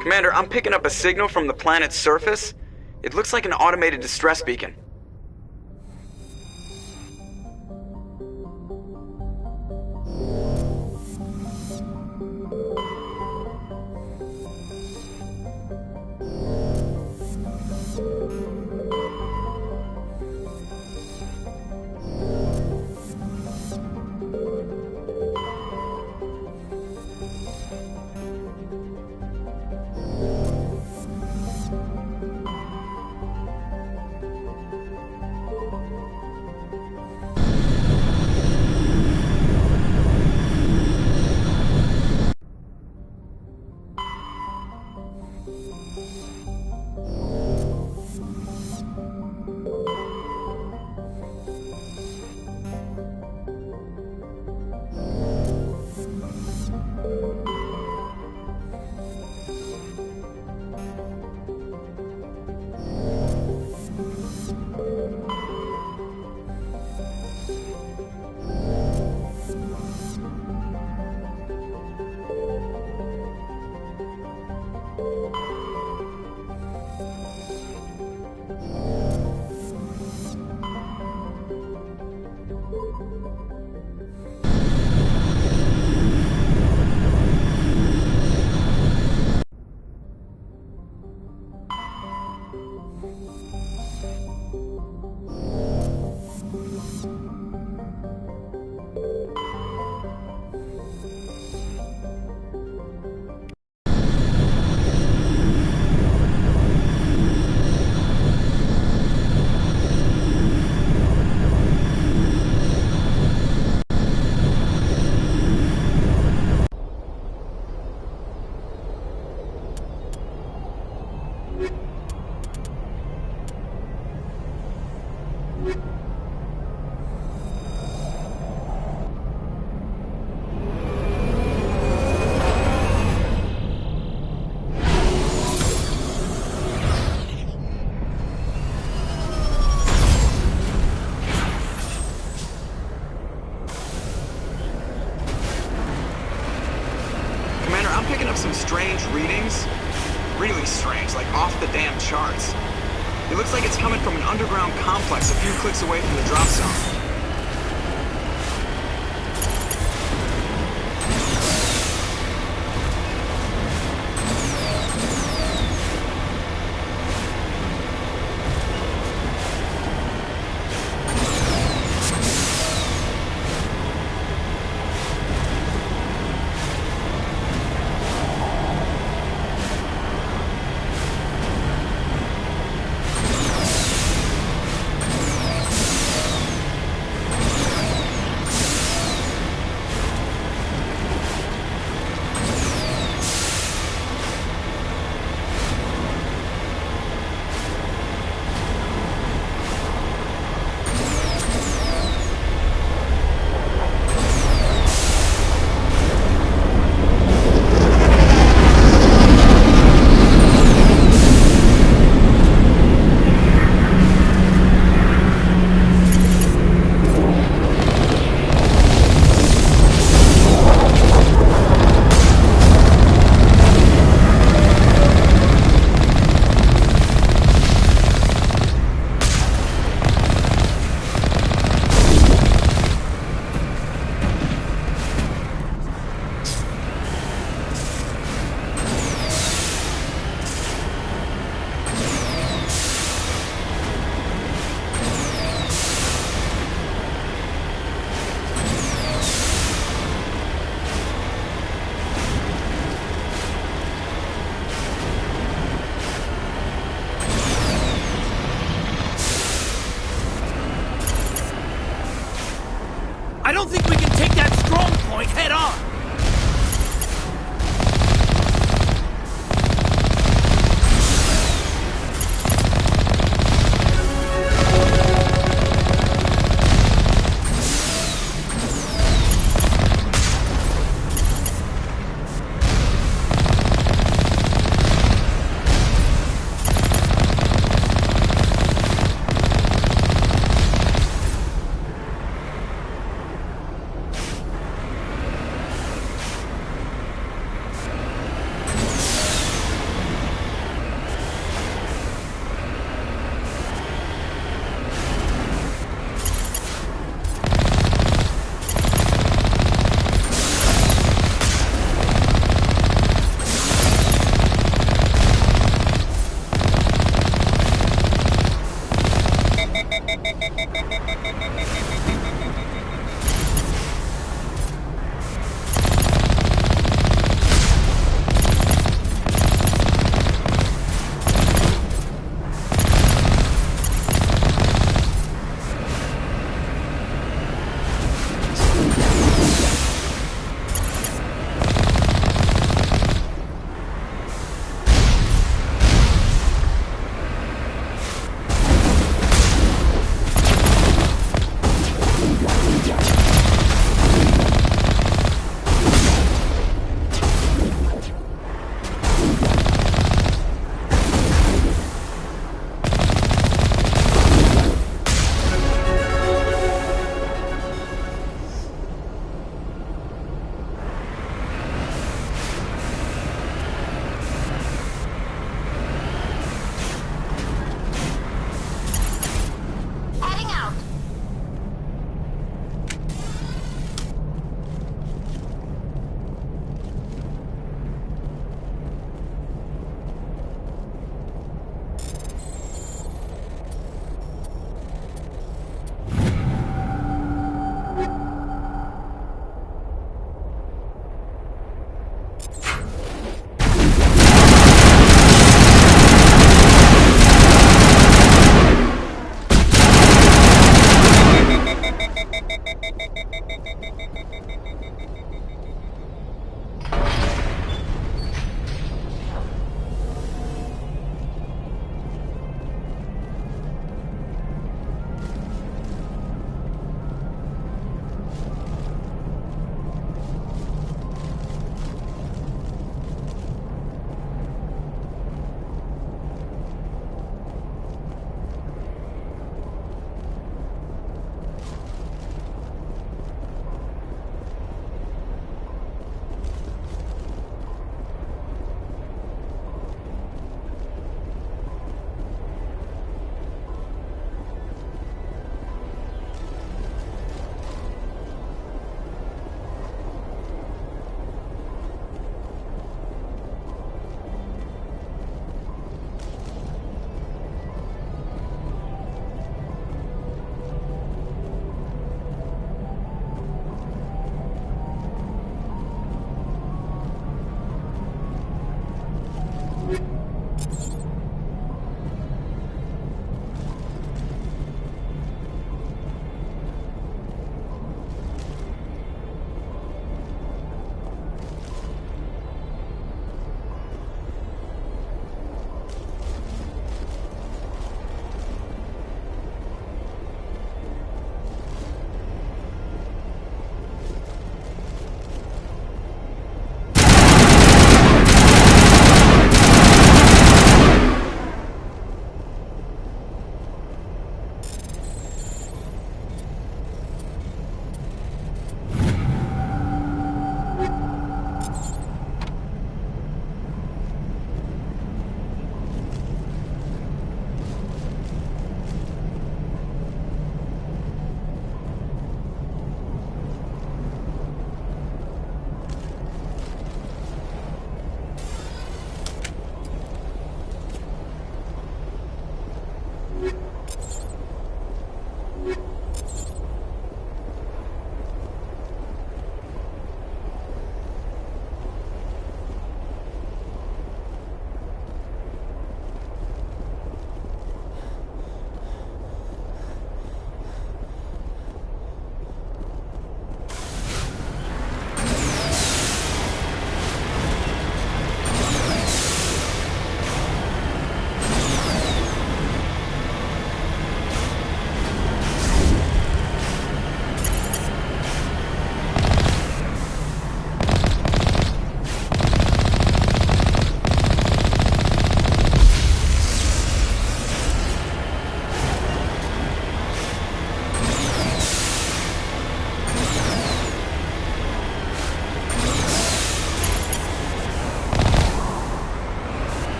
Commander, I'm picking up a signal from the planet's surface. It looks like an automated distress beacon. Some strange readings. Really strange, like off the damn charts. It looks like it's coming from an underground complex a few clicks away from the drop zone.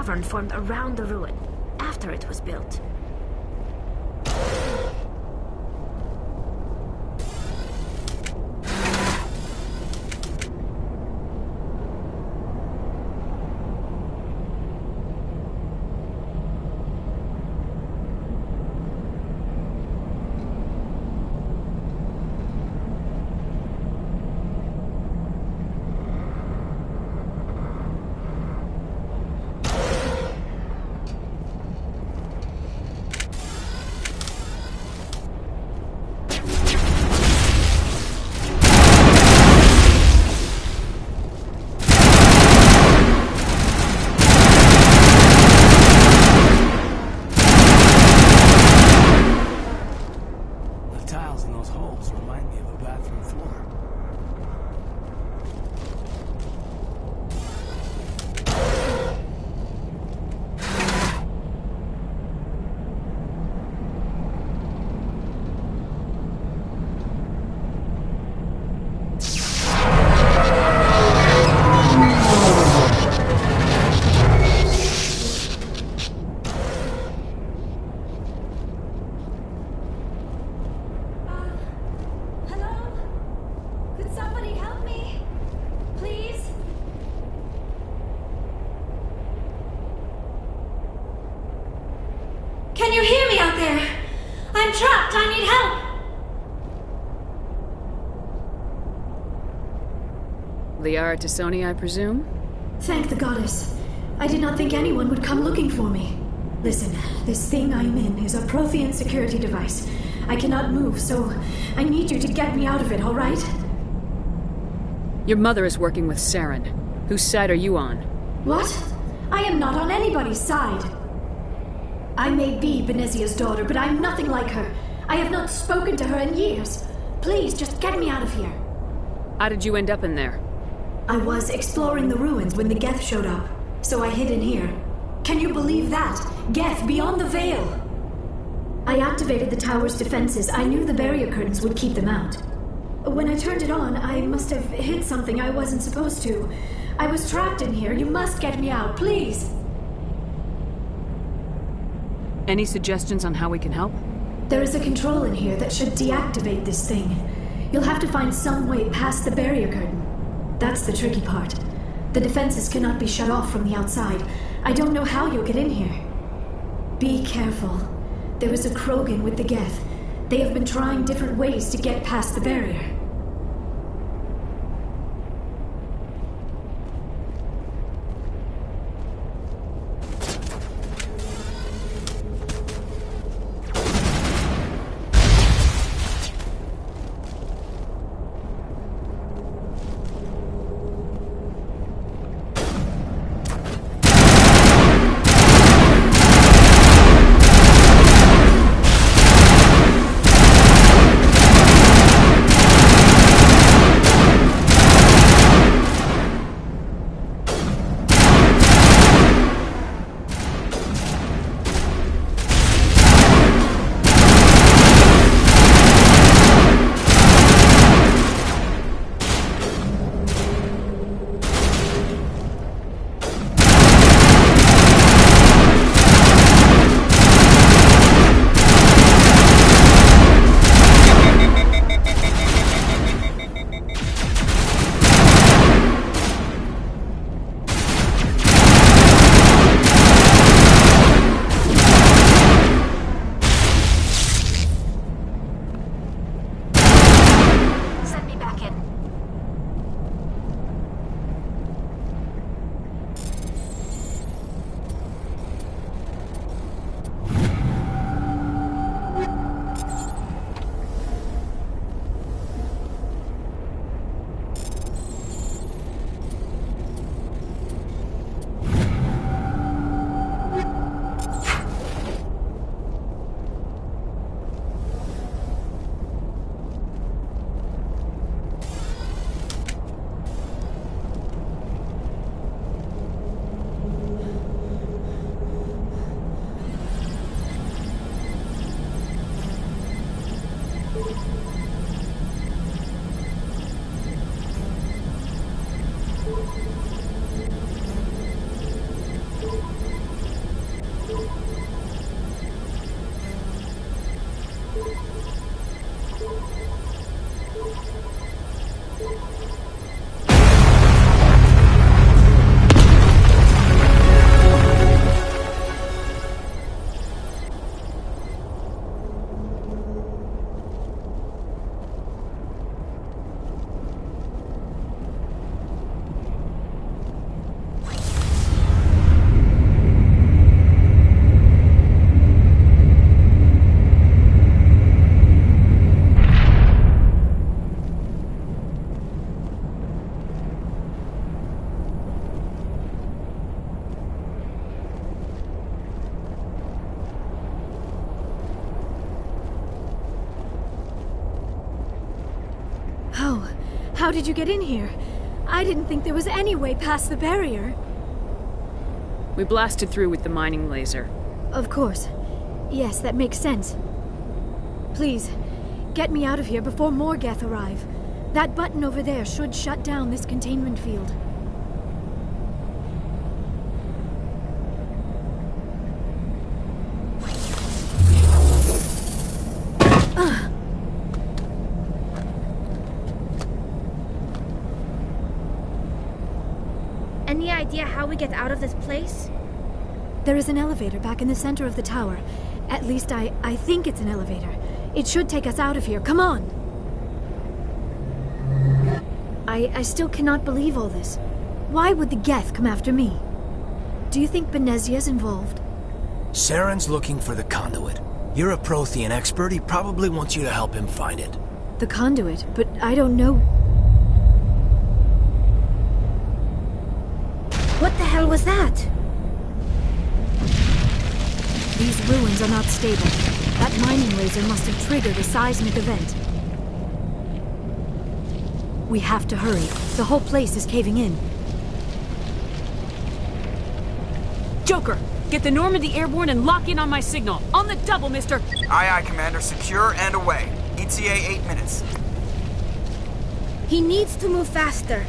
cavern formed around the ruin, after it was built. Can you hear me out there? I'm trapped. I need help. Liara T'Soni, I presume? Thank the goddess. I did not think anyone would come looking for me. Listen, this thing I'm in is a Prothean security device. I cannot move, so I need you to get me out of it, all right? Your mother is working with Saren. Whose side are you on? What? I am not on anybody's side. I may be Benezia's daughter, but I'm nothing like her. I have not spoken to her in years. Please, just get me out of here. How did you end up in there? I was exploring the ruins when the Geth showed up, so I hid in here. Can you believe that? Geth beyond the veil! I activated the tower's defenses. I knew the barrier curtains would keep them out. When I turned it on, I must have hit something I wasn't supposed to. I was trapped in here. You must get me out, please! Any suggestions on how we can help? There is a control in here that should deactivate this thing. You'll have to find some way past the barrier curtain. That's the tricky part. The defenses cannot be shut off from the outside. I don't know how you'll get in here. Be careful. There is a Krogan with the Geth. They have been trying different ways to get past the barrier. How did you get in here? I didn't think there was any way past the barrier. We blasted through with the mining laser. Of course. Yes, that makes sense. Please, get me out of here before more Geth arrive. That button over there should shut down this containment field. Any idea how we get out of this place? There is an elevator back in the center of the tower. At least I think it's an elevator. It should take us out of here. Come on! I still cannot believe all this. Why would the Geth come after me? Do you think Benezia's involved? Saren's looking for the conduit. You're a Prothean expert. He probably wants you to help him find it. The conduit? But I don't know... What the hell was that? These ruins are not stable. That mining laser must have triggered a seismic event. We have to hurry. The whole place is caving in. Joker, get the Normandy airborne and lock in on my signal. On the double, mister! Aye, aye, Commander. Secure and away. ETA 8 minutes. He needs to move faster.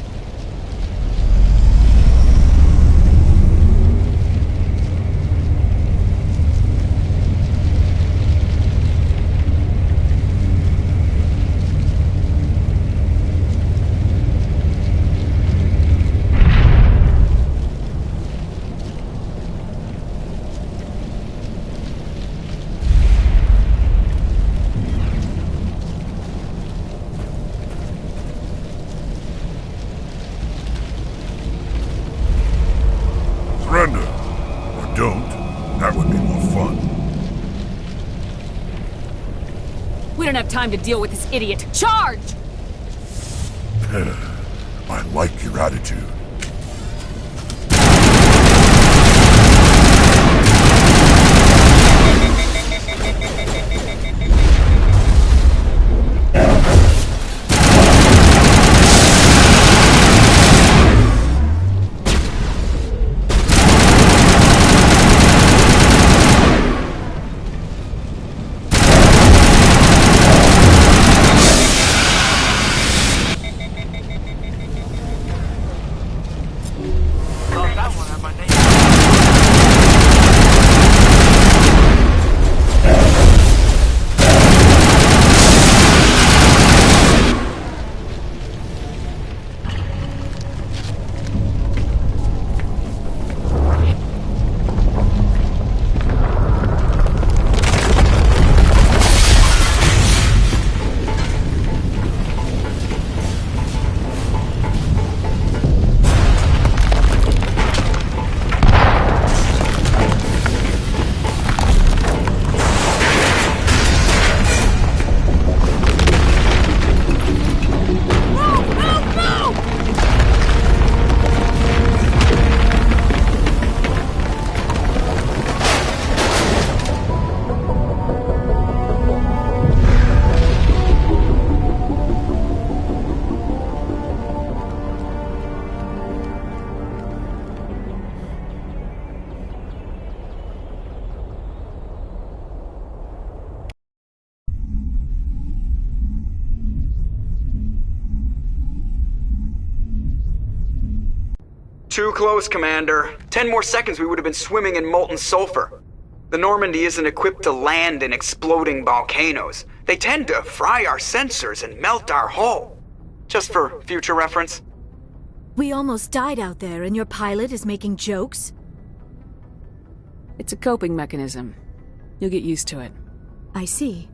Surrender. Or don't. That would be more fun. We don't have time to deal with this idiot. Charge! I like your attitude. Too close, Commander. 10 more seconds we would have been swimming in molten sulfur. The Normandy isn't equipped to land in exploding volcanoes. They tend to fry our sensors and melt our hull. Just for future reference. We almost died out there, and your pilot is making jokes? It's a coping mechanism. You'll get used to it. I see.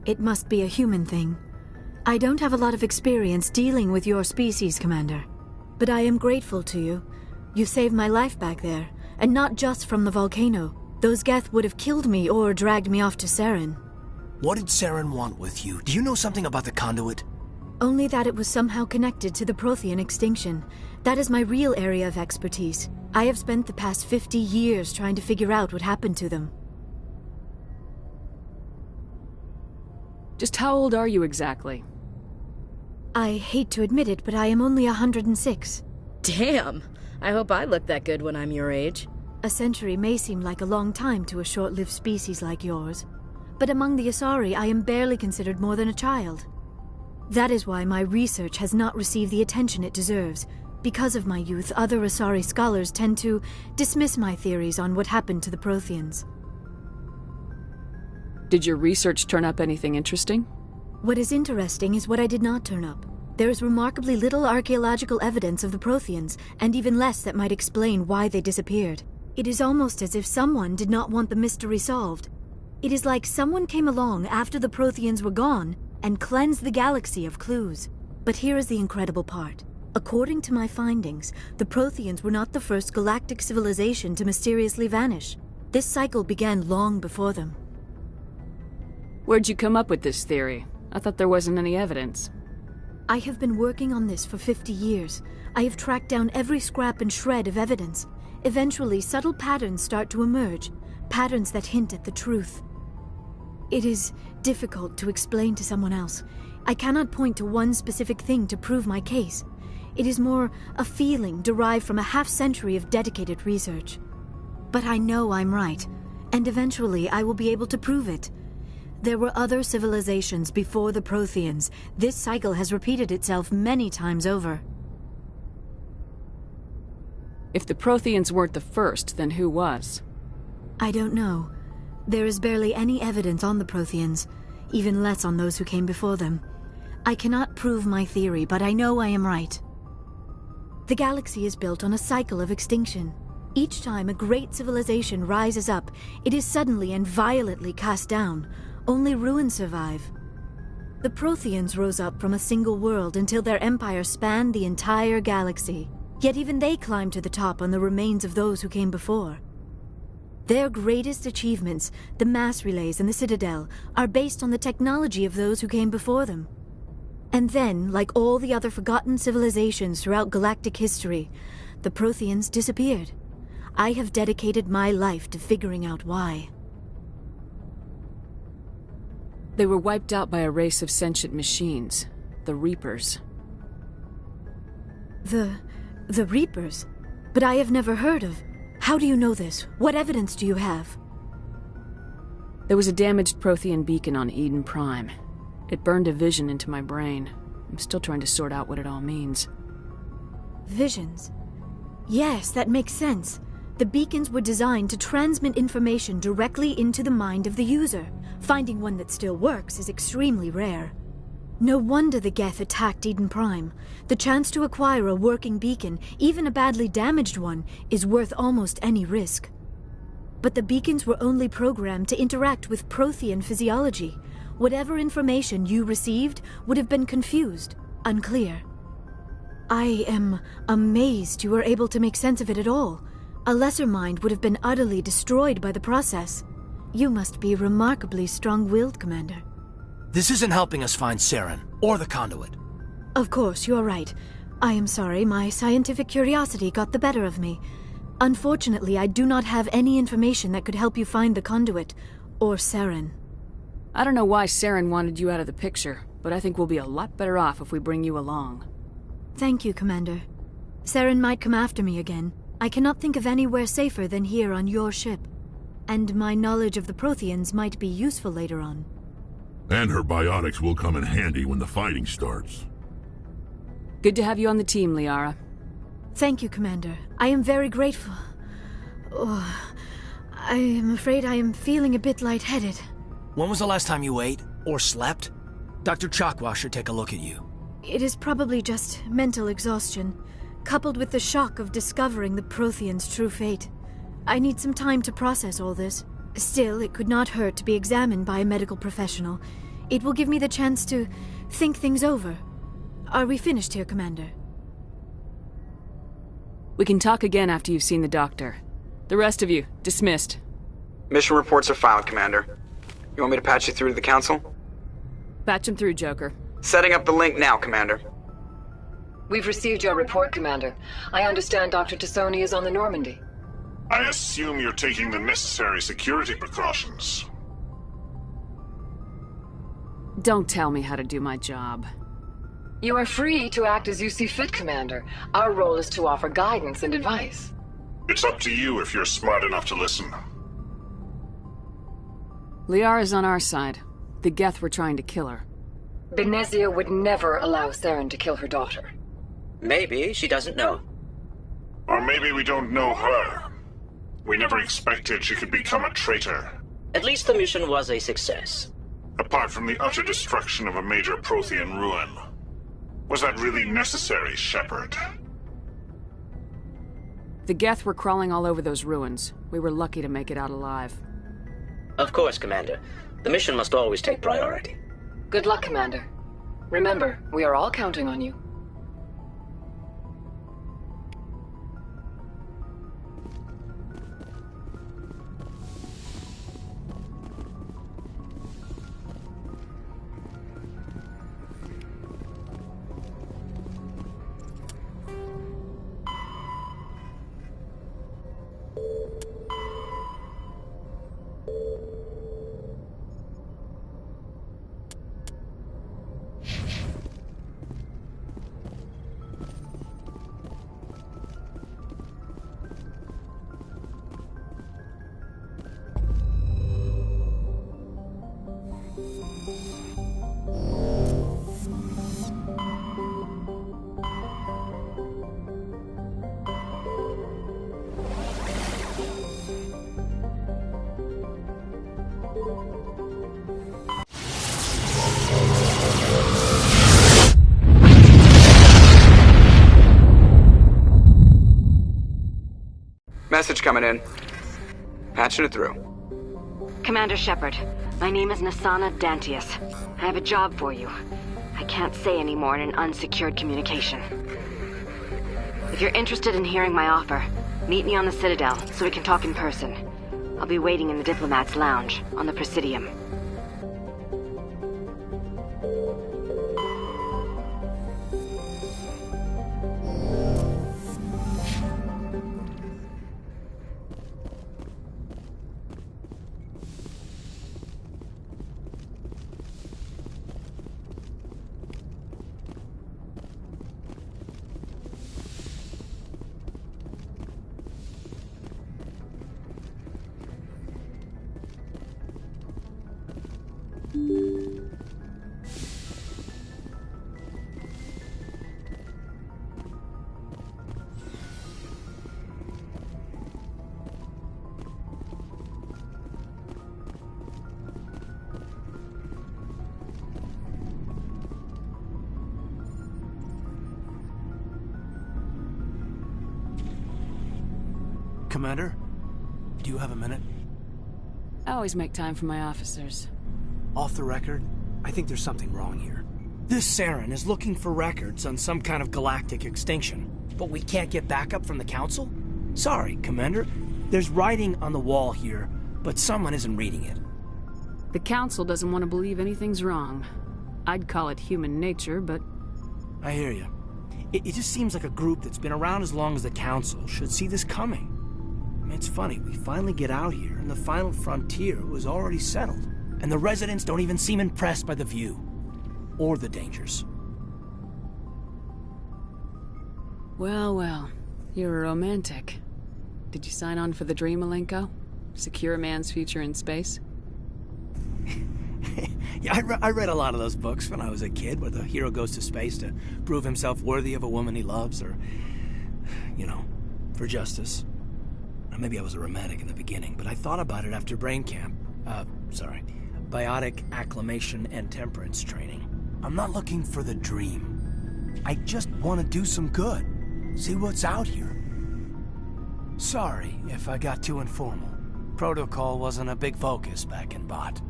It must be a human thing. I don't have a lot of experience dealing with your species, Commander. But I am grateful to you. You saved my life back there, and not just from the volcano. Those Geth would have killed me or dragged me off to Saren. What did Saren want with you? Do you know something about the conduit? Only that it was somehow connected to the Prothean extinction. That is my real area of expertise. I have spent the past 50 years trying to figure out what happened to them. Just how old are you exactly? I hate to admit it, but I am only 106. Damn! I hope I look that good when I'm your age. A century may seem like a long time to a short-lived species like yours, but among the Asari I am barely considered more than a child. That is why my research has not received the attention it deserves. Because of my youth, other Asari scholars tend to dismiss my theories on what happened to the Protheans. Did your research turn up anything interesting? What is interesting is what I did not turn up. There is remarkably little archaeological evidence of the Protheans, and even less that might explain why they disappeared. It is almost as if someone did not want the mystery solved. It is like someone came along after the Protheans were gone and cleansed the galaxy of clues. But here is the incredible part. According to my findings, the Protheans were not the first galactic civilization to mysteriously vanish. This cycle began long before them. Where'd you come up with this theory? I thought there wasn't any evidence. I have been working on this for 50 years. I have tracked down every scrap and shred of evidence. Eventually, subtle patterns start to emerge, patterns that hint at the truth. It is difficult to explain to someone else. I cannot point to one specific thing to prove my case. It is more a feeling derived from a half-century of dedicated research. But I know I'm right, and eventually I will be able to prove it. There were other civilizations before the Protheans. This cycle has repeated itself many times over. If the Protheans weren't the first, then who was? I don't know. There is barely any evidence on the Protheans, even less on those who came before them. I cannot prove my theory, but I know I am right. The galaxy is built on a cycle of extinction. Each time a great civilization rises up, it is suddenly and violently cast down. Only ruins survive. The Protheans rose up from a single world until their empire spanned the entire galaxy. Yet even they climbed to the top on the remains of those who came before. Their greatest achievements, the mass relays and the Citadel, are based on the technology of those who came before them. And then, like all the other forgotten civilizations throughout galactic history, the Protheans disappeared. I have dedicated my life to figuring out why. They were wiped out by a race of sentient machines, the Reapers. The Reapers? But I have never heard of. How do you know this? What evidence do you have? There was a damaged Prothean beacon on Eden Prime. It burned a vision into my brain. I'm still trying to sort out what it all means. Visions? Yes, that makes sense. The beacons were designed to transmit information directly into the mind of the user. Finding one that still works is extremely rare. No wonder the Geth attacked Eden Prime. The chance to acquire a working beacon, even a badly damaged one, is worth almost any risk. But the beacons were only programmed to interact with Prothean physiology. Whatever information you received would have been confused, unclear. I am amazed you were able to make sense of it at all. A lesser mind would have been utterly destroyed by the process. You must be remarkably strong-willed, Commander. This isn't helping us find Saren, or the conduit. Of course, you are right. I am sorry, my scientific curiosity got the better of me. Unfortunately, I do not have any information that could help you find the conduit, or Saren. I don't know why Saren wanted you out of the picture, but I think we'll be a lot better off if we bring you along. Thank you, Commander. Saren might come after me again. I cannot think of anywhere safer than here on your ship. And my knowledge of the Protheans might be useful later on. And her biotics will come in handy when the fighting starts. Good to have you on the team, Liara. Thank you, Commander. I am very grateful. Oh, I am afraid I am feeling a bit lightheaded. When was the last time you ate, or slept? Dr. Chakwa should take a look at you. It is probably just mental exhaustion, coupled with the shock of discovering the Protheans' true fate. I need some time to process all this. Still, it could not hurt to be examined by a medical professional. It will give me the chance to think things over. Are we finished here, Commander? We can talk again after you've seen the doctor. The rest of you, dismissed. Mission reports are filed, Commander. You want me to patch you through to the Council? Patch him through, Joker. Setting up the link now, Commander. We've received your report, Commander. I understand Dr. Tassoni is on the Normandy. I assume you're taking the necessary security precautions. Don't tell me how to do my job. You are free to act as you see fit, Commander. Our role is to offer guidance and advice. It's up to you if you're smart enough to listen. Liara's on our side. The Geth were trying to kill her. Benezia would never allow Saren to kill her daughter. Maybe she doesn't know. Or maybe we don't know her. We never expected she could become a traitor. At least the mission was a success. Apart from the utter destruction of a major Prothean ruin. Was that really necessary, Shepard? The Geth were crawling all over those ruins. We were lucky to make it out alive. Of course, Commander. The mission must always take priority. Good luck, Commander. Remember, we are all counting on you. Message coming in. Patching it through. Commander Shepard, my name is Nassana Dantius. I have a job for you. I can't say any more in an unsecured communication. If you're interested in hearing my offer, meet me on the Citadel so we can talk in person. I'll be waiting in the Diplomat's Lounge on the Presidium. Commander, do you have a minute? I always make time for my officers. Off the record, I think there's something wrong here. This Saren is looking for records on some kind of galactic extinction, but we can't get backup from the Council? Sorry, Commander. There's writing on the wall here, but someone isn't reading it. The Council doesn't want to believe anything's wrong. I'd call it human nature, but... I hear you. It just seems like a group that's been around as long as the Council should see this coming. I mean, it's funny, we finally get out here, and the final frontier was already settled. And the residents don't even seem impressed by the view. Or the dangers. Well, well. You're a romantic. Did you sign on for the dream, Malenko? Secure a man's future in space? Yeah, I read a lot of those books when I was a kid, where the hero goes to space to prove himself worthy of a woman he loves, or, you know, for justice. Maybe I was a romantic in the beginning, but I thought about it after brain camp. Biotic acclimation and temperance training. I'm not looking for the dream. I just want to do some good. See what's out here. Sorry if I got too informal. Protocol wasn't a big focus back in Bot.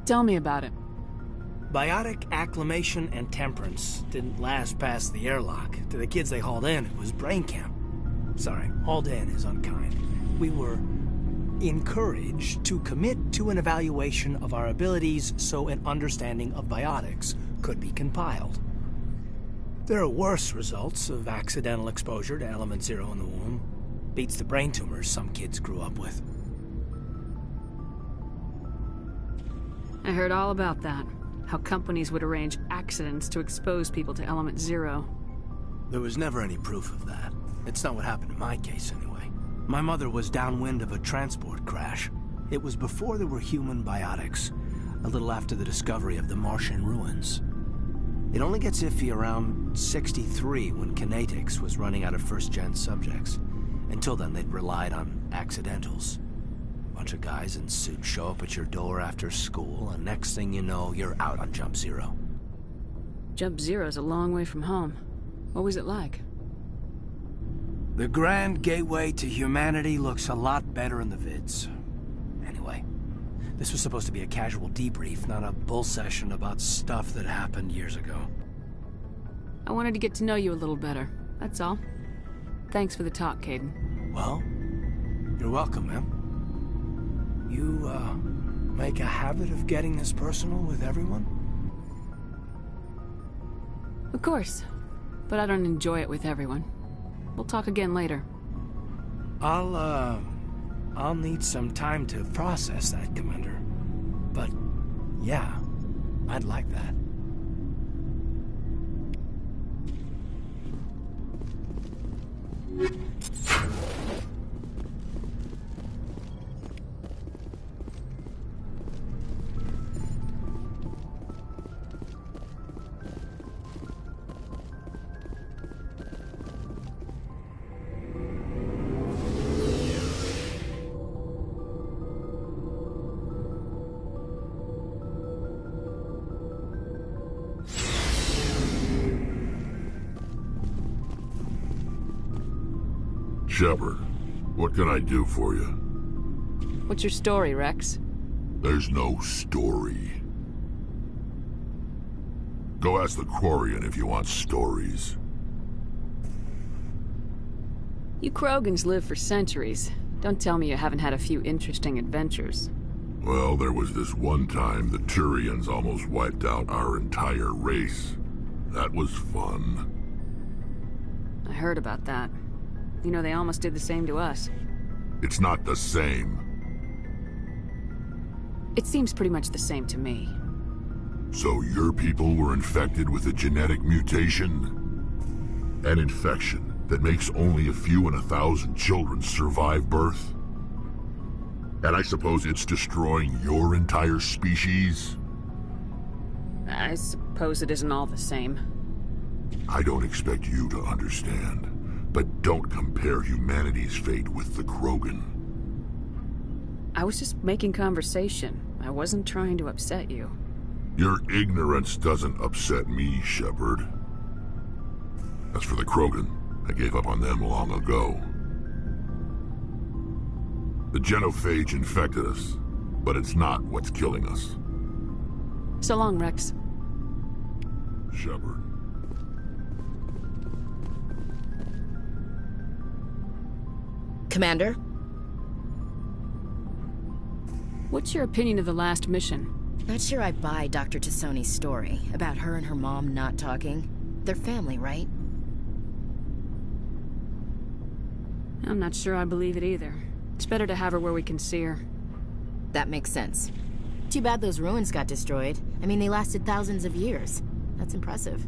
Tell me about it. Biotic acclimation and temperance didn't last past the airlock. To the kids they hauled in, it was brain camp. Sorry, hauled in is unkind. We were encouraged to commit to an evaluation of our abilities so an understanding of biotics could be compiled. There are worse results of accidental exposure to Element Zero in the womb. Beats the brain tumors some kids grew up with. I heard all about that. How companies would arrange accidents to expose people to Element Zero. There was never any proof of that. It's not what happened in my case, anyway. My mother was downwind of a transport crash. It was before there were human biotics, a little after the discovery of the Martian ruins. It only gets iffy around 63 when Kinetics was running out of first-gen subjects. Until then, they'd relied on accidentals. Bunch of guys in suits show up at your door after school, and next thing you know, you're out on Jump Zero. Jump Zero's a long way from home. What was it like? The grand gateway to humanity looks a lot better in the vids. Anyway, this was supposed to be a casual debrief, not a bull session about stuff that happened years ago. I wanted to get to know you a little better, that's all. Thanks for the talk, Kaidan. Well, you're welcome, ma'am. You, make a habit of getting this personal with everyone? Of course. But I don't enjoy it with everyone. We'll talk again later. I'll need some time to process that, Commander. But, yeah, I'd like that. Shepard, what can I do for you? What's your story, Rex? There's no story. Go ask the Quarian if you want stories. You Krogans live for centuries. Don't tell me you haven't had a few interesting adventures. Well, there was this one time the Turians almost wiped out our entire race. That was fun. I heard about that. You know, they almost did the same to us. It's not the same. It seems pretty much the same to me. So your people were infected with a genetic mutation? An infection that makes only a few in 1,000 children survive birth? And I suppose it's destroying your entire species? I suppose it isn't all the same. I don't expect you to understand. But don't compare humanity's fate with the Krogan. I was just making conversation. I wasn't trying to upset you. Your ignorance doesn't upset me, Shepard. As for the Krogan, I gave up on them long ago. The genophage infected us, but it's not what's killing us. So long, Rex. Shepard. Commander? What's your opinion of the last mission? Not sure I buy Dr. Tassoni's story about her and her mom not talking. They're family, right? I'm not sure I believe it either. It's better to have her where we can see her. That makes sense. Too bad those ruins got destroyed. I mean, they lasted thousands of years. That's impressive.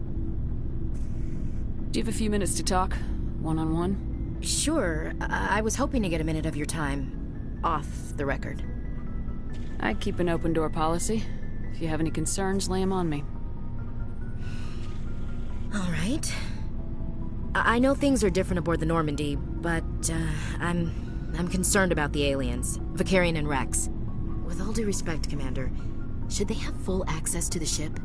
Do you have a few minutes to talk? One-on-one? Sure. I was hoping to get a minute of your time off the record. I keep an open door policy. If you have any concerns, lay them on me. All right. I know things are different aboard the Normandy, but I'm concerned about the aliens, Vakarian and Rex. With all due respect, Commander, should they have full access to the ship?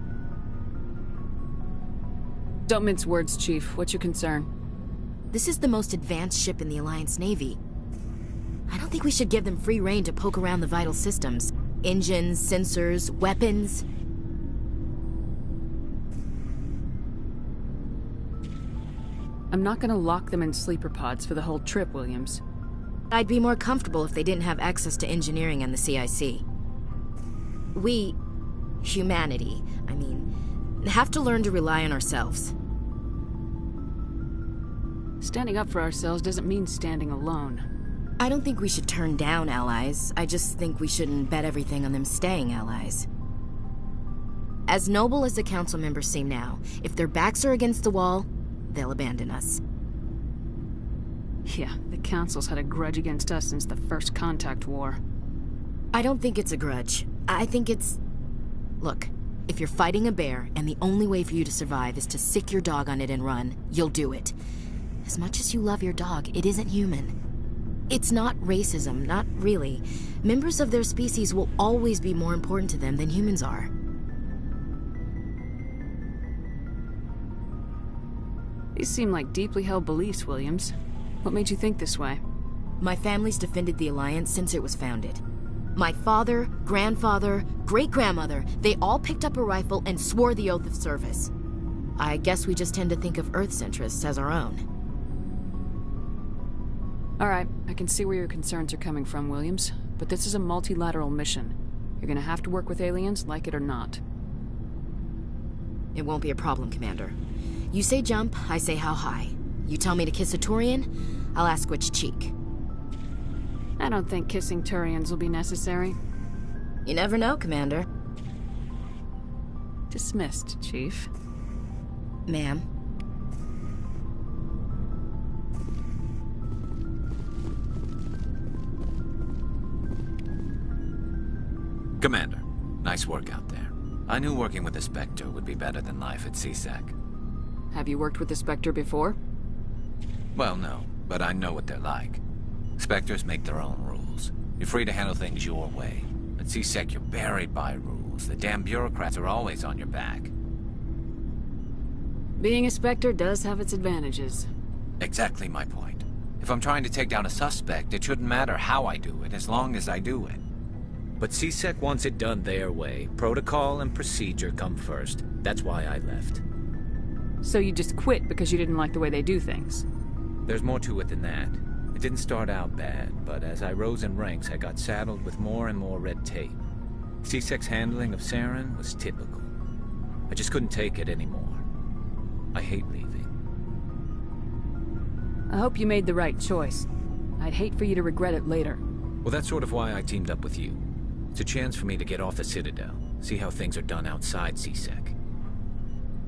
Don't mince words, Chief. What's your concern? This is the most advanced ship in the Alliance Navy. I don't think we should give them free rein to poke around the vital systems. Engines, sensors, weapons. I'm not gonna lock them in sleeper pods for the whole trip, Williams. I'd be more comfortable if they didn't have access to engineering and the CIC. We, humanity, I mean, have to learn to rely on ourselves. Standing up for ourselves doesn't mean standing alone. I don't think we should turn down allies. I just think we shouldn't bet everything on them staying allies. As noble as the council members seem now, if their backs are against the wall, they'll abandon us. Yeah, the council's had a grudge against us since the first contact war. I don't think it's a grudge. I think it's... Look, if you're fighting a bear and the only way for you to survive is to sick your dog on it and run, you'll do it. As much as you love your dog, it isn't human. It's not racism, not really. Members of their species will always be more important to them than humans are. These seem like deeply held beliefs, Williams. What made you think this way? My family's defended the Alliance since it was founded. My father, grandfather, great-grandmother, they all picked up a rifle and swore the oath of service. I guess we just tend to think of Earth's interests as our own. Alright, I can see where your concerns are coming from, Williams. But this is a multilateral mission. You're gonna have to work with aliens, like it or not. It won't be a problem, Commander. You say jump, I say how high. You tell me to kiss a Turian, I'll ask which cheek. I don't think kissing Turians will be necessary. You never know, Commander. Dismissed, Chief. Ma'am. Commander, nice work out there. I knew working with the Spectre would be better than life at CSEC. Have you worked with the Spectre before? Well, no, but I know what they're like. Spectres make their own rules. You're free to handle things your way. At CSEC, you're buried by rules. The damn bureaucrats are always on your back. Being a Spectre does have its advantages. Exactly my point. If I'm trying to take down a suspect, it shouldn't matter how I do it, as long as I do it. But CSEC wants it done their way. Protocol and procedure come first. That's why I left. So you just quit because you didn't like the way they do things? There's more to it than that. It didn't start out bad, but as I rose in ranks, I got saddled with more and more red tape. CSEC's handling of Saren was typical. I just couldn't take it anymore. I hate leaving. I hope you made the right choice. I'd hate for you to regret it later. Well, that's sort of why I teamed up with you. It's a chance for me to get off the Citadel, see how things are done outside CSEC.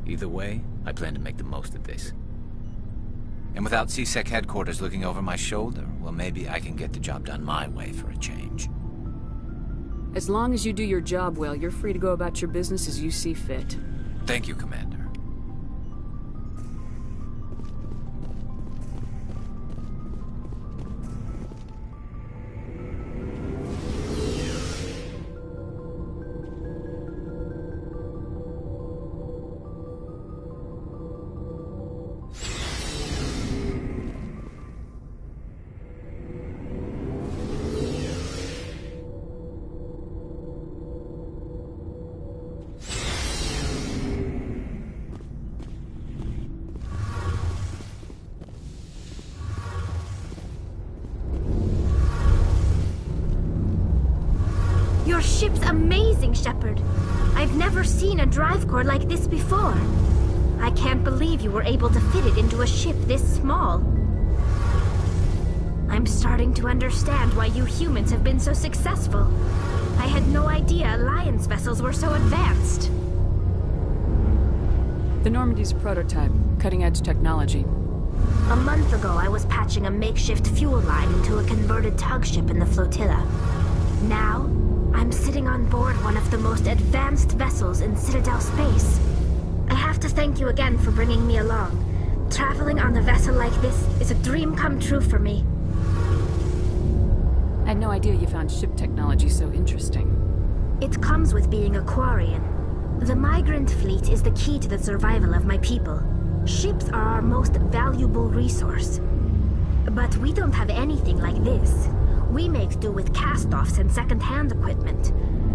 Either way, I plan to make the most of this. And without CSEC headquarters looking over my shoulder, well, maybe I can get the job done my way for a change. As long as you do your job well, you're free to go about your business as you see fit. Thank you, Commander. Your ship's amazing, Shepard. I've never seen a drive core like this before. I can't believe you were able to fit it into a ship this small. I'm starting to understand why you humans have been so successful. I had no idea Alliance vessels were so advanced. The Normandy's a prototype, cutting-edge technology. A month ago, I was patching a makeshift fuel line into a converted tug ship in the flotilla. Now, I'm sitting on board one of the most advanced vessels in Citadel space. I have to thank you again for bringing me along. Traveling on a vessel like this is a dream come true for me. I had no idea you found ship technology so interesting. It comes with being a Quarian. The migrant fleet is the key to the survival of my people. Ships are our most valuable resource. But we don't have anything like this. We make do with cast-offs and second-hand equipment.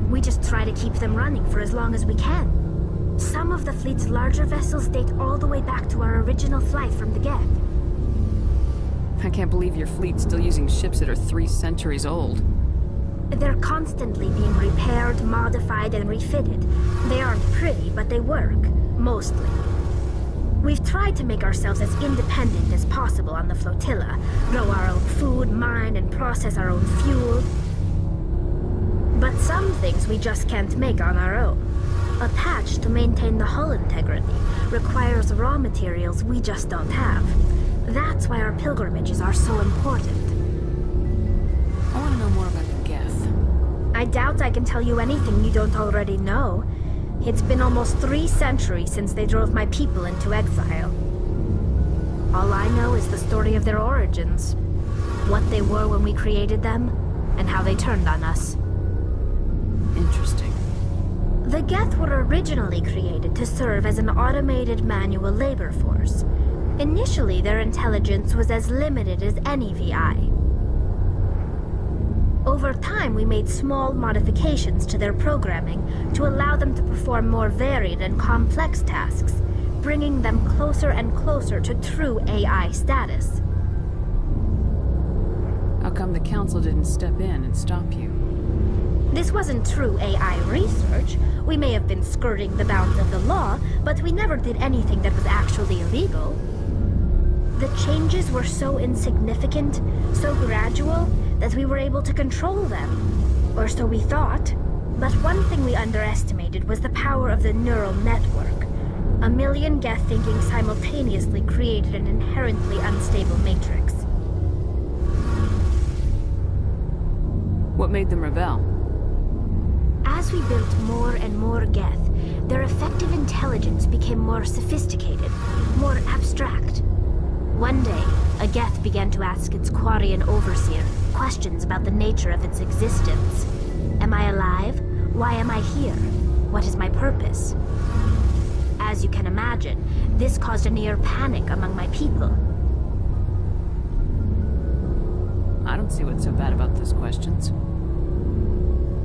We just try to keep them running for as long as we can. Some of the fleet's larger vessels date all the way back to our original flight from the Geth. I can't believe your fleet's still using ships that are 3 centuries old. They're constantly being repaired, modified, and refitted. They aren't pretty, but they work. Mostly. We've tried to make ourselves as independent as possible on the flotilla, grow our own food, mine, and process our own fuel. But some things we just can't make on our own. A patch to maintain the hull integrity requires raw materials we just don't have. That's why our pilgrimages are so important. I want to know more about the Geth. I doubt I can tell you anything you don't already know. It's been almost 3 centuries since they drove my people into exile. All I know is the story of their origins. What they were when we created them, and how they turned on us. Interesting. The Geth were originally created to serve as an automated manual labor force. Initially, their intelligence was as limited as any VI. Over time, we made small modifications to their programming to allow them to perform more varied and complex tasks, bringing them closer and closer to true AI status. How come the Council didn't step in and stop you? This wasn't true AI research. We may have been skirting the bounds of the law, but we never did anything that was actually illegal. The changes were so insignificant, so gradual, that we were able to control them. Or so we thought. But one thing we underestimated was the power of the neural network. A million Geth thinking simultaneously created an inherently unstable matrix. What made them rebel? As we built more and more Geth, their effective intelligence became more sophisticated, more abstract. One day, a Geth began to ask its Quarian overseer questions about the nature of its existence. Am I alive? Why am I here? What is my purpose? As you can imagine, this caused a near panic among my people. I don't see what's so bad about those questions.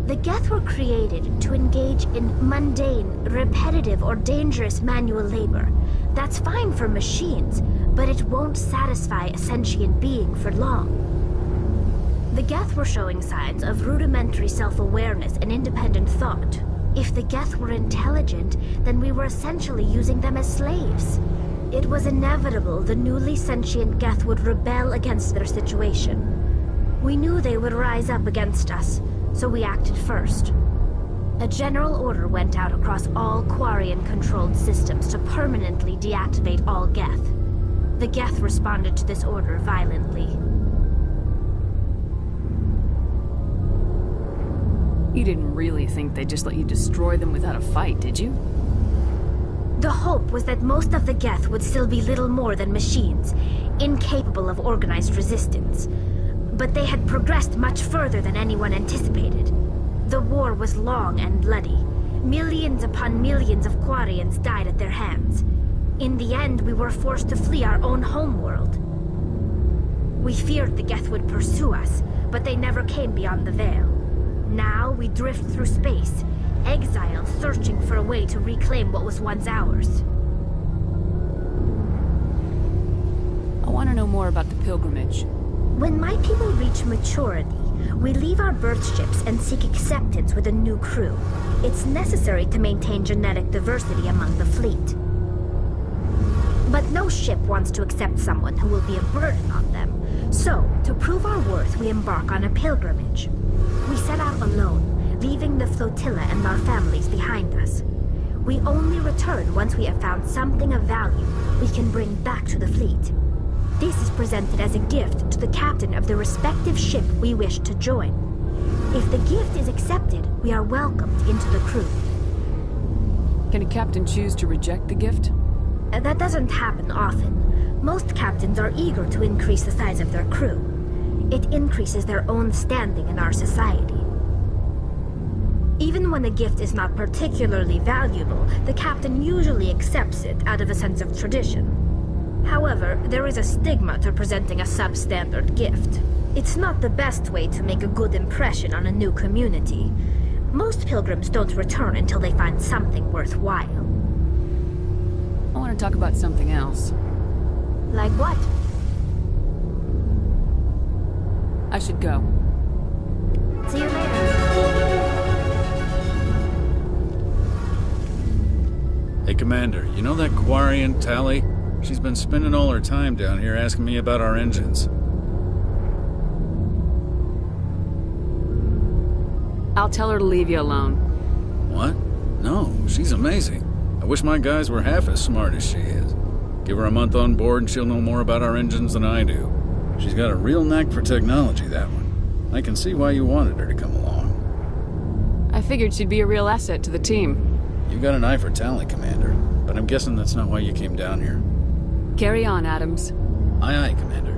The Geth were created to engage in mundane, repetitive, or dangerous manual labor. That's fine for machines, but it won't satisfy a sentient being for long. The Geth were showing signs of rudimentary self-awareness and independent thought. If the Geth were intelligent, then we were essentially using them as slaves. It was inevitable the newly sentient Geth would rebel against their situation. We knew they would rise up against us, so we acted first. A general order went out across all Quarian-controlled systems to permanently deactivate all Geth. The Geth responded to this order violently. You didn't really think they'd just let you destroy them without a fight, did you? The hope was that most of the Geth would still be little more than machines, incapable of organized resistance. But they had progressed much further than anyone anticipated. The war was long and bloody. Millions upon millions of Quarians died at their hands. In the end, we were forced to flee our own homeworld. We feared the Geth would pursue us, but they never came beyond the Veil. Now we drift through space, exiled, searching for a way to reclaim what was once ours. I want to know more about the pilgrimage. When my people reach maturity, we leave our birth ships and seek acceptance with a new crew. It's necessary to maintain genetic diversity among the fleet. But no ship wants to accept someone who will be a burden on them. So, to prove our worth, we embark on a pilgrimage. We set out alone, leaving the flotilla and our families behind us. We only return once we have found something of value we can bring back to the fleet. This is presented as a gift to the captain of the respective ship we wish to join. If the gift is accepted, we are welcomed into the crew. Can a captain choose to reject the gift? That doesn't happen often. Most captains are eager to increase the size of their crew. It increases their own standing in our society. Even when a gift is not particularly valuable, the captain usually accepts it out of a sense of tradition. However, there is a stigma to presenting a substandard gift. It's not the best way to make a good impression on a new community. Most pilgrims don't return until they find something worthwhile. I want to talk about something else. Like what? I should go. See you later. Hey, Commander, you know that Quarian, Tali? She's been spending all her time down here asking me about our engines. I'll tell her to leave you alone. What? No, she's amazing. I wish my guys were half as smart as she is. Give her a month on board and she'll know more about our engines than I do. She's got a real knack for technology, that one. I can see why you wanted her to come along. I figured she'd be a real asset to the team. You got an eye for talent, Commander, but I'm guessing that's not why you came down here. Carry on, Adams. Aye, aye, Commander.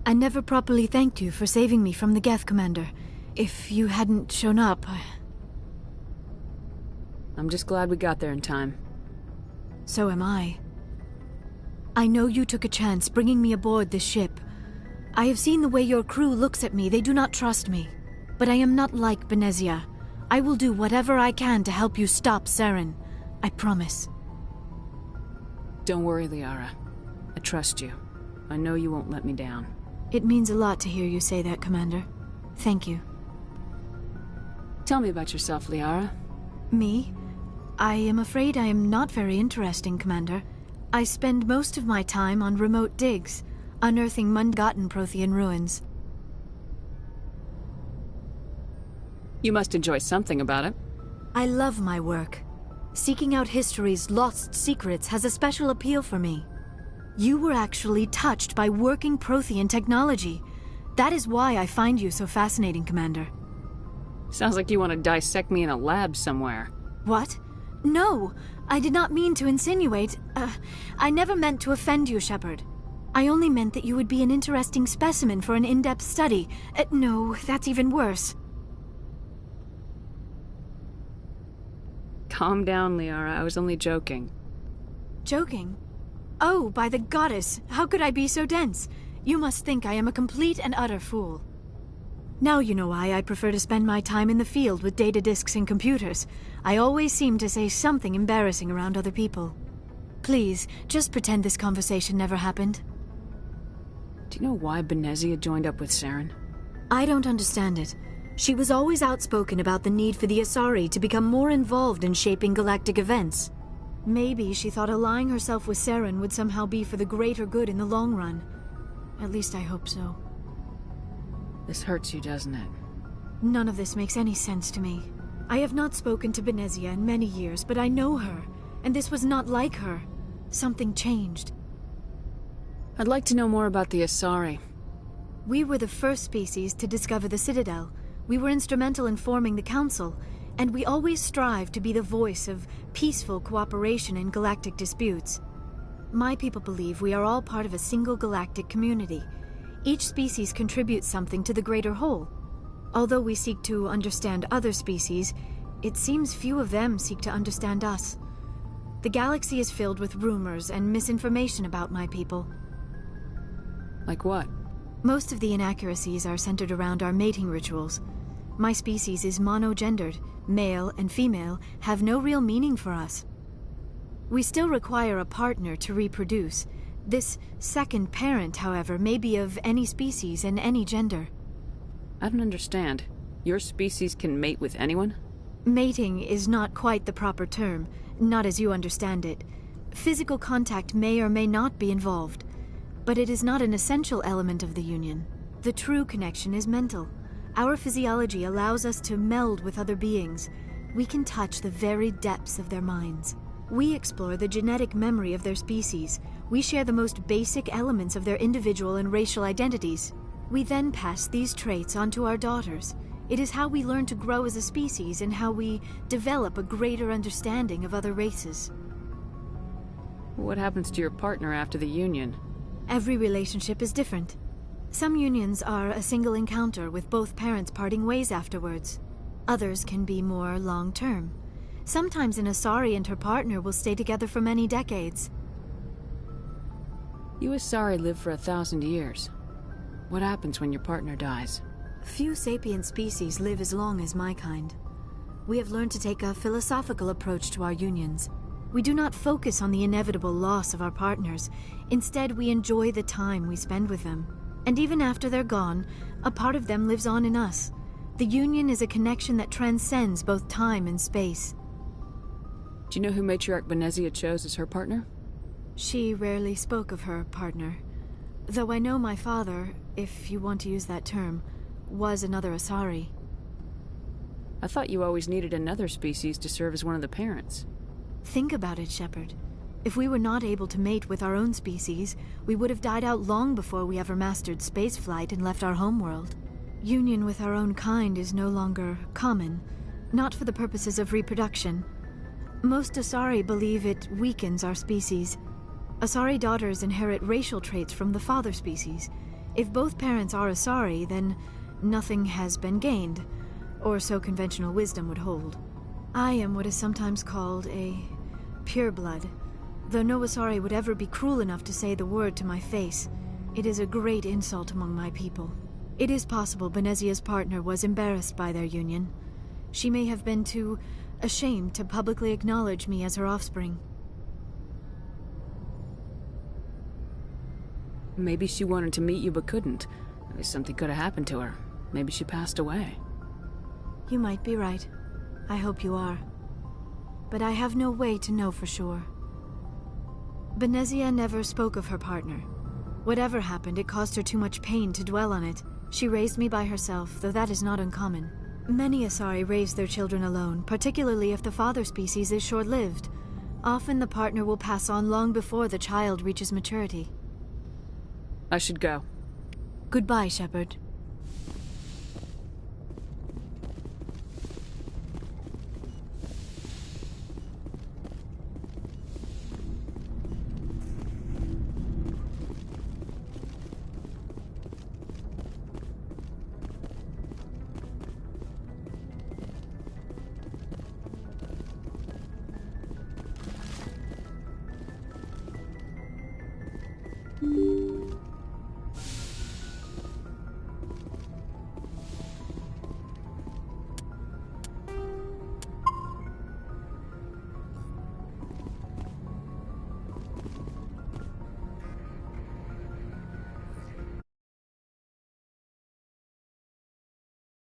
I never properly thanked you for saving me from the Geth, Commander. If you hadn't shown up, I'm just glad we got there in time. So am I. I know you took a chance bringing me aboard this ship. I have seen the way your crew looks at me. They do not trust me. But I am not like Benezia. I will do whatever I can to help you stop Saren. I promise. Don't worry, Liara. I trust you. I know you won't let me down. It means a lot to hear you say that, Commander. Thank you. Tell me about yourself, Liara. Me? I am afraid I am not very interesting, Commander. I spend most of my time on remote digs, unearthing Mungotten Prothean ruins. You must enjoy something about it. I love my work. Seeking out history's lost secrets has a special appeal for me. You were actually touched by working Prothean technology. That is why I find you so fascinating, Commander. Sounds like you want to dissect me in a lab somewhere. What? No! I did not mean to insinuate. I never meant to offend you, Shepard. I only meant that you would be an interesting specimen for an in-depth study. No, that's even worse. Calm down, Liara. I was only joking. Joking? Oh, by the goddess, how could I be so dense? You must think I am a complete and utter fool. Now you know why I prefer to spend my time in the field with data disks and computers. I always seem to say something embarrassing around other people. Please, just pretend this conversation never happened. Do you know why Benezia joined up with Saren? I don't understand it. She was always outspoken about the need for the Asari to become more involved in shaping galactic events. Maybe she thought allying herself with Saren would somehow be for the greater good in the long run. At least I hope so. This hurts you, doesn't it? None of this makes any sense to me. I have not spoken to Benezia in many years, but I know her, and this was not like her. Something changed. I'd like to know more about the Asari. We were the first species to discover the Citadel. We were instrumental in forming the Council, and we always strive to be the voice of peaceful cooperation in galactic disputes. My people believe we are all part of a single galactic community. Each species contributes something to the greater whole. Although we seek to understand other species, it seems few of them seek to understand us. The galaxy is filled with rumors and misinformation about my people. Like what? Most of the inaccuracies are centered around our mating rituals. My species is monogendered. Male and female have no real meaning for us. We still require a partner to reproduce. This second parent, however, may be of any species and any gender. I don't understand. Your species can mate with anyone? Mating is not quite the proper term, not as you understand it. Physical contact may or may not be involved, but it is not an essential element of the union. The true connection is mental. Our physiology allows us to meld with other beings. We can touch the very depths of their minds. We explore the genetic memory of their species. We share the most basic elements of their individual and racial identities. We then pass these traits on to our daughters. It is how we learn to grow as a species and how we develop a greater understanding of other races. What happens to your partner after the union? Every relationship is different. Some unions are a single encounter with both parents parting ways afterwards. Others can be more long-term. Sometimes an Asari and her partner will stay together for many decades. You Asari live for 1,000 years. What happens when your partner dies? Few sapient species live as long as my kind. We have learned to take a philosophical approach to our unions. We do not focus on the inevitable loss of our partners. Instead, we enjoy the time we spend with them. And even after they're gone, a part of them lives on in us. The union is a connection that transcends both time and space. Do you know who Matriarch Benezia chose as her partner? She rarely spoke of her partner. Though I know my father, if you want to use that term, was another Asari. I thought you always needed another species to serve as one of the parents. Think about it, Shepard. If we were not able to mate with our own species, we would have died out long before we ever mastered spaceflight and left our homeworld. Union with our own kind is no longer common, not for the purposes of reproduction. Most Asari believe it weakens our species. Asari daughters inherit racial traits from the father species. If both parents are Asari, then nothing has been gained, or so conventional wisdom would hold. I am what is sometimes called a pureblood, though no Asari would ever be cruel enough to say the word to my face. It is a great insult among my people. It is possible Benezia's partner was embarrassed by their union. She may have been too ashamed to publicly acknowledge me as her offspring. Maybe she wanted to meet you but couldn't. Maybe something could have happened to her. Maybe she passed away. You might be right. I hope you are. But I have no way to know for sure. Benezia never spoke of her partner. Whatever happened, it caused her too much pain to dwell on it. She raised me by herself, though that is not uncommon. Many Asari raise their children alone, particularly if the father species is short-lived. Often the partner will pass on long before the child reaches maturity. I should go. Goodbye, Shepard.